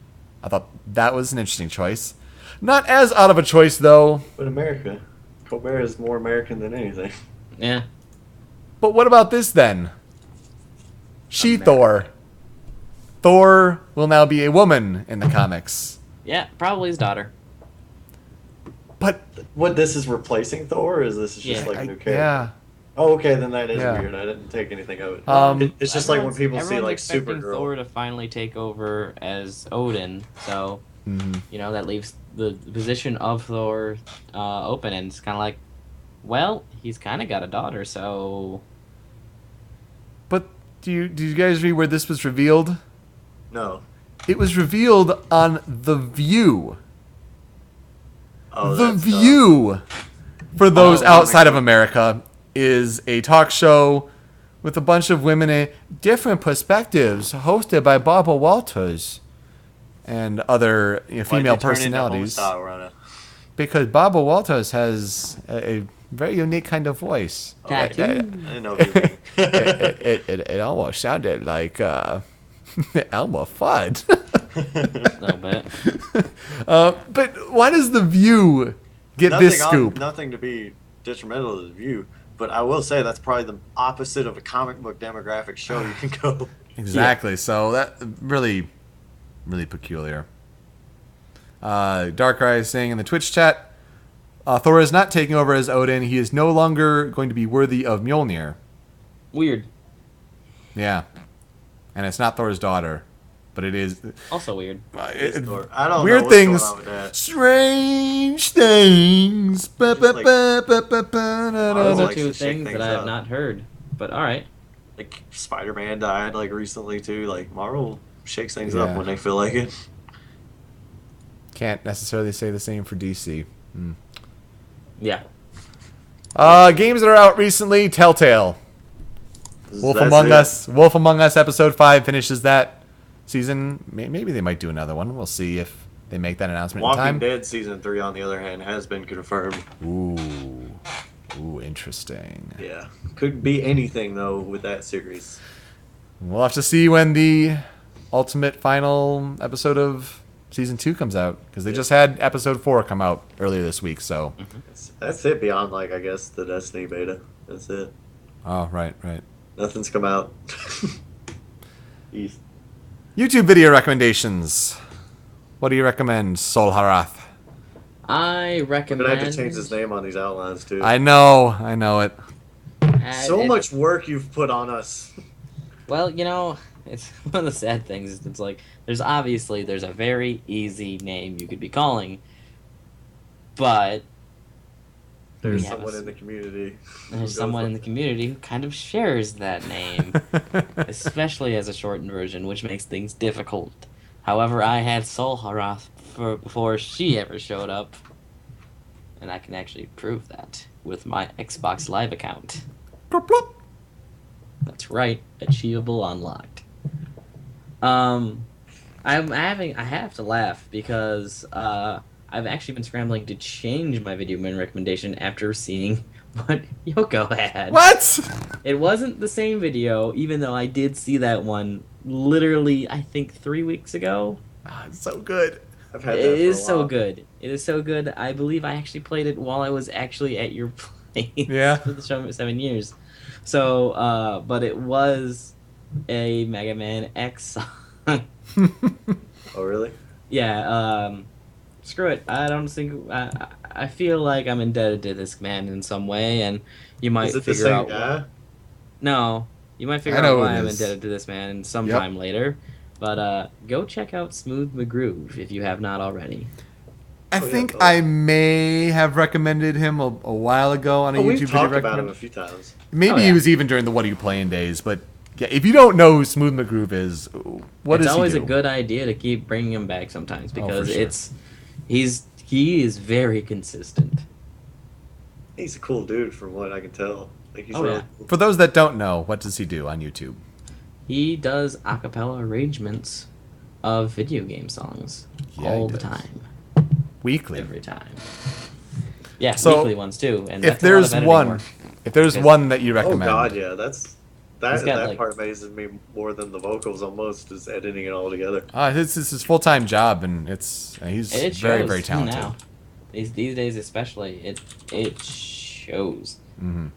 I thought that was an interesting choice. Not as out of a choice, though. But America. Colbert is more American than anything. Yeah. But what about this, then? She-Thor. Thor will now be a woman in the comics. Yeah, probably his daughter. But... What, this is replacing Thor, or is this just, a new character? Yeah. Oh, okay, then that is weird. I didn't take anything of it. It's just when people see, expecting Supergirl. Thor to finally take over as Odin, so... Mm-hmm. That leaves the position of Thor open, and it's kind of like, well, he's kind of got a daughter, so... But did you guys read where this was revealed? No. It was revealed on The View. Oh, The View, for those outside of America, is a talk show with a bunch of women in different perspectives, hosted by Barbara Walters and other female personalities. Because Barbara Walters has a very unique kind of voice. I didn't know what you mean. It almost sounded like Elmer Fudd. A little bit. But why does The View get this scoop? Nothing to be detrimental to The View, but I will say that's probably the opposite of a comic book demographic show you can go. Exactly. Yeah. So that really peculiar. Darkrai is saying in the Twitch chat, Thor is not taking over as Odin. He is no longer going to be worthy of Mjolnir. Weird. Yeah. And it's not Thor's daughter, but it is. Also weird. I don't weird know what's things. Going on with that. Strange things. Those are two things that I have not heard. But alright. Like Spider-Man died recently too. Marvel shakes things up when they feel like it. Can't necessarily say the same for DC. Yeah. Games that are out recently, Telltale. Wolf Among Us episode 5 finishes that season. Maybe they might do another one. We'll see if they make that announcement in time. Walking Dead season 3, on the other hand, has been confirmed. Ooh, interesting. Yeah. Could be anything, though, with that series. We'll have to see when the ultimate final episode of season 2 comes out, because they just had episode 4 come out earlier this week, so... That's it beyond, I guess, the Destiny beta. That's it. Oh, right. Nothing's come out. YouTube video recommendations. What do you recommend, Sol Harath? I recommend... I'm going to have to change his name on these outlines, too. I know it. So much work you've put on us. Well, it's one of the sad things. It's like, there's a very easy name you could be calling, but... There's someone in the community. There's someone in the community who kind of shares that name, especially as a shortened version, which makes things difficult. However, I had Sol Harath before she ever showed up, and I can actually prove that with my Xbox Live account. Plop, plop. That's right, achievable unlocked. I have to laugh because I've actually been scrambling to change my video main recommendation after seeing what Yoko had. What? It wasn't the same video, even though I did see that one literally, I think, 3 weeks ago. It's so good. I've had that It for is a so while. good. It is so good. I believe I actually played it while I was actually at your place. Yeah. For the show 7 years. So, but it was a Mega Man X song. Oh, really? Yeah. Screw it. I don't think I feel like I'm indebted to this man in some way, and you Is might it the figure same out guy? no, you might I figure out know who why it I'm is. indebted to this man Yep. sometime later. But go check out Smooth McGroove if you have not already. I Oh, yeah. think I may have recommended him a while ago on a Oh, we've YouTube video talked about him recommend. a few times. Oh Maybe he yeah, was even during the What Are You Playing days, but yeah, if you don't know who Smooth McGroove is, what it's does he always a do? good idea to keep bringing him back sometimes Oh, for because sure. he is very consistent. He's a cool dude, from what I can tell. Like he's Oh really yeah, cool. For those that don't know, what does he do on YouTube? he does a cappella arrangements of video game songs Yeah, he all the does. time, Weekly. every time. Yeah, So, weekly ones too, and If that's a lot of there's editing one, work. if there's Because one that you Oh recommend, God, yeah. That's he's got that like part amazes me more than the vocals. Almost is editing it all together. this is his full-time job, and he's it very, shows very talented. now. These days especially, it shows. Hmm.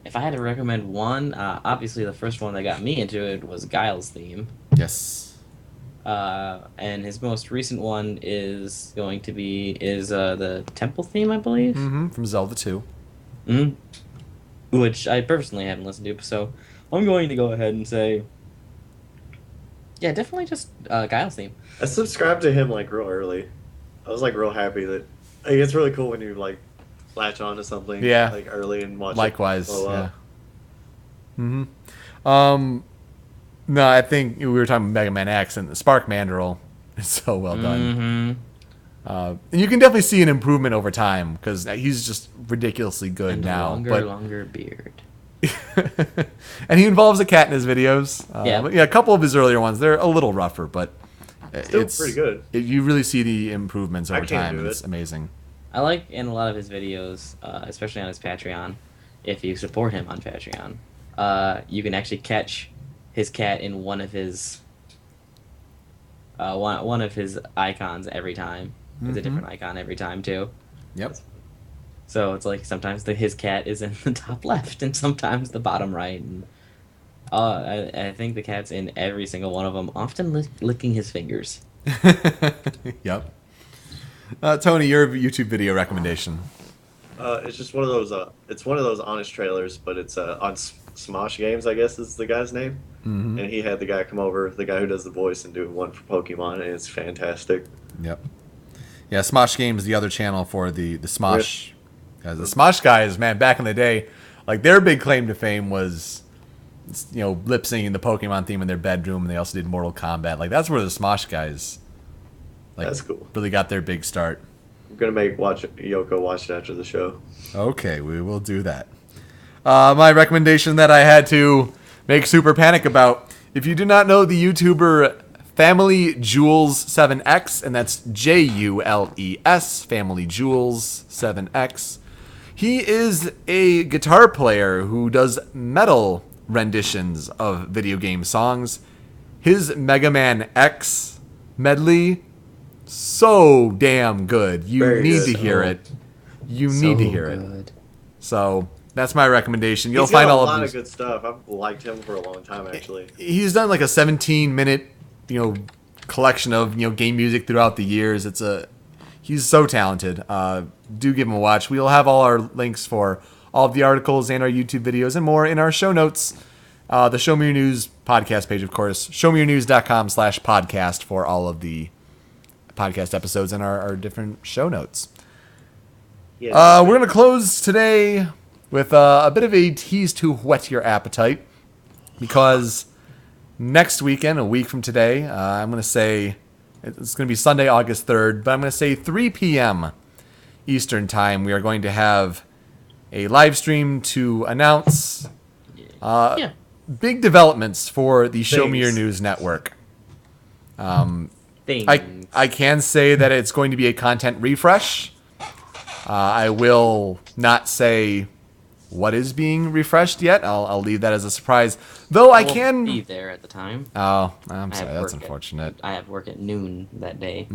If I had to recommend one, obviously the first one that got me into it was Guile's theme. Yes. And his most recent one is going to be the Temple theme, I believe. Hmm. From Zelda 2. Hmm. Which I personally haven't listened to, so I'm going to go ahead and say, yeah, definitely just Guile's theme. I subscribed to him like real early. I was like real happy that like, it's really cool when you like latch on to something Yeah. like early and watch Likewise. it blow Yeah. up. Hmm. No, I think we were talking Mega Man X, and the Spark Mandrill is so well done. Mm-hmm. And you can definitely see an improvement over time because he's just ridiculously good And now. a longer beard. And he involves a cat in his videos. Yeah. But yeah, a couple of his earlier ones, they're a little rougher, but Still it's pretty good. You really see the improvements I over can't time. do And it's it. amazing. I like in a lot of his videos, especially on his Patreon, if you support him on Patreon, you can actually catch his cat in one of his one of his icons every time. It's a different icon every time too. Yep. So it's like sometimes his cat is in the top left and sometimes the bottom right. And I think the cat's in every single one of them, often licking his fingers. Yep. Tony, your YouTube video recommendation. It's just one of those. It's one of those honest trailers, but it's on Smosh Games, I guess is the guy's name. Mm-hmm. And he had the guy come over, the guy who does the voice, and do one for Pokemon, and it's fantastic. Yep. Yeah, Smosh Games is the other channel for the Smosh. The Smosh guys, man, back in the day, like their big claim to fame was, lip singing the Pokemon theme in their bedroom, and they also did Mortal Kombat. Like that's where the Smosh guys, That's cool. really got their big start. I'm gonna make Yoko watch it after the show. Okay, we will do that. My recommendation that I had to make Super Panic about. If you do not know the YouTuber Family Jules 7X, and that's Jules, Family Jules 7X. He is a guitar player who does metal renditions of video game songs. His Mega Man X medley, so damn good. You Very need good. to hear it. You need to hear it. So that's my recommendation. You'll He's got find a all lot of of good stuff. I've liked him for a long time, actually. He's done like a 17-minute, collection of game music throughout the years. He's so talented. Do give him a watch. We'll have all our links for all of the articles and our YouTube videos and more in our show notes. The Show Me Your News podcast page, of course. ShowMeYourNews.com/podcast for all of the podcast episodes and our different show notes. Yeah, We're going to close today with a bit of a tease to whet your appetite because next weekend, a week from today, I'm going to say it's going to be Sunday, August 3rd, but I'm going to say 3 p.m. Eastern Time. We are going to have a live stream to announce big developments for the Show Me Your News network. Things. I can say that it's going to be a content refresh. I will not say what is being refreshed yet. I'll leave that as a surprise. Though I won't can be there at the time. Oh, I'm I sorry. have That's work unfortunate. I have work at noon that day.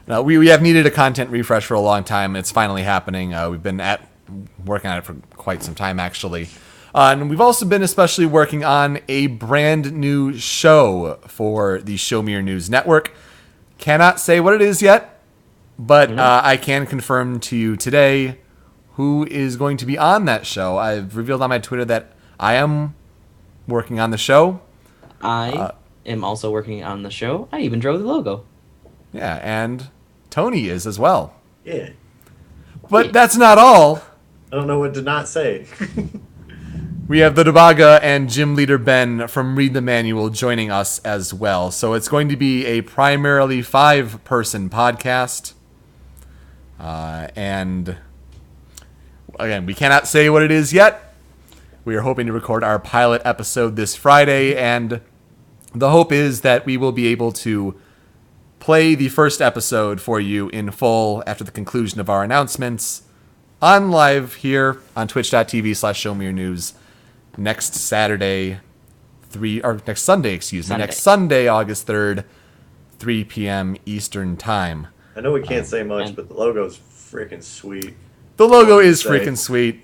No, we have needed a content refresh for a long time. It's finally happening. We've been working on it for quite some time, actually. And we've also been especially working on a brand new show for the Show Me Your News network. Cannot say what it is yet, but I can confirm to you today who is going to be on that show. I've revealed on my Twitter that I am working on the show. I am also working on the show. I even drove the logo. Yeah, and Tony is as well. Yeah. But that's not all. I don't know what to not say. We have the Debaga and gym leader Ben from Read the Manual joining us as well. So it's going to be a primarily 5-person podcast. And again, we cannot say what it is yet. We are hoping to record our pilot episode this Friday, and the hope is that we will be able to play the first episode for you in full after the conclusion of our announcements on live here on twitch.tv/showmeyournews next Sunday, next Sunday, August 3rd, 3 p.m. Eastern Time. I know we can't say much, but the logo's freaking sweet. The logo is freaking sweet.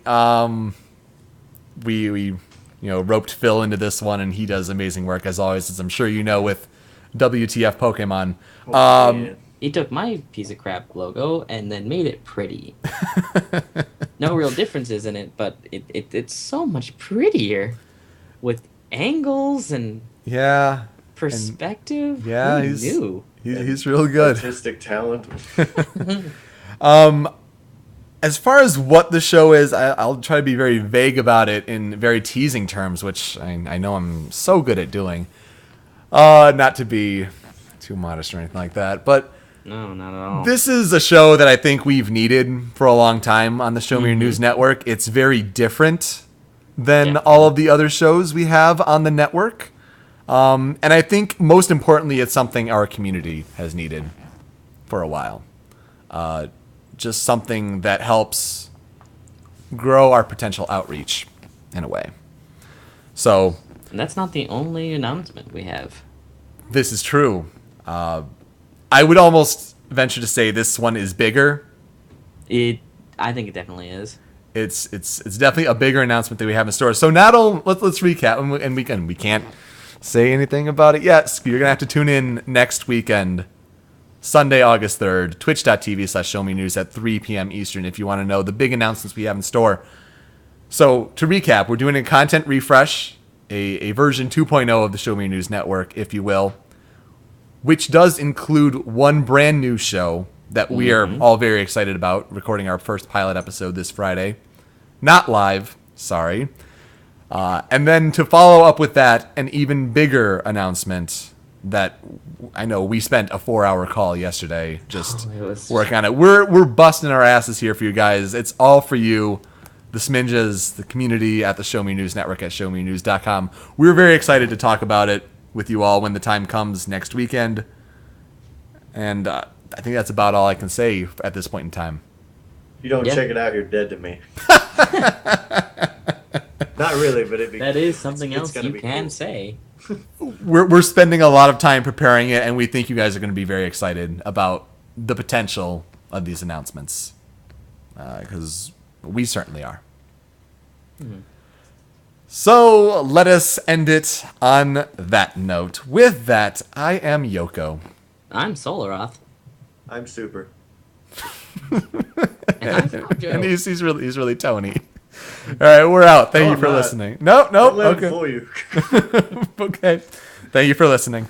We roped Phil into this one, and he does amazing work as always, as I'm sure you know, with WTF Pokemon. He took my piece of crap logo and then made it pretty. No real differences in it, but it's so much prettier with angles and perspective. He's real good. Artistic talent. As far as what the show is, I'll try to be very vague about it in very teasing terms, which I know I'm so good at doing. Not to be too modest or anything like that, but no, not at all. This is a show that I think we've needed for a long time on the Show Me Your News network. It's very different than all of the other shows we have on the network. And I think most importantly, it's something our community has needed for a while. Just something that helps grow our potential outreach in a way. So, and that's not the only announcement we have. This is true. I would almost venture to say this one is bigger. I think it definitely is. It's definitely a bigger announcement that we have in store. So not only let's recap, and we can't say anything about it yet. You're gonna have to tune in next weekend, Sunday, August 3rd, twitch.tv/showmenews at 3 p.m. Eastern if you want to know the big announcements we have in store. So to recap, we're doing a content refresh, a version 2.0 of the Show Me Your News network, if you will, which does include one brand new show that we are all very excited about, recording our first pilot episode this Friday. Not live, sorry. And then to follow up with that, an even bigger announcement that I know we spent a 4-hour call yesterday just working on it. We're busting our asses here for you guys. It's all for you, the SMYNs, the community at the Show Me News Network at showmenews.com. We're very excited to talk about it with you all when the time comes next weekend. And I think that's about all I can say at this point in time. If you don't check it out, you're dead to me. Not really, but that is something else you can say. We're spending a lot of time preparing it, and we think you guys are going to be very excited about the potential of these announcements. Because we certainly are. Mm-hmm. So let us end it on that note. With that, I am Yoko. I'm Solaroth. I'm Super. And he's really Tony. All right, we're out. Thank you for listening. Nope. Don't let him fool you. Okay. Thank you for listening.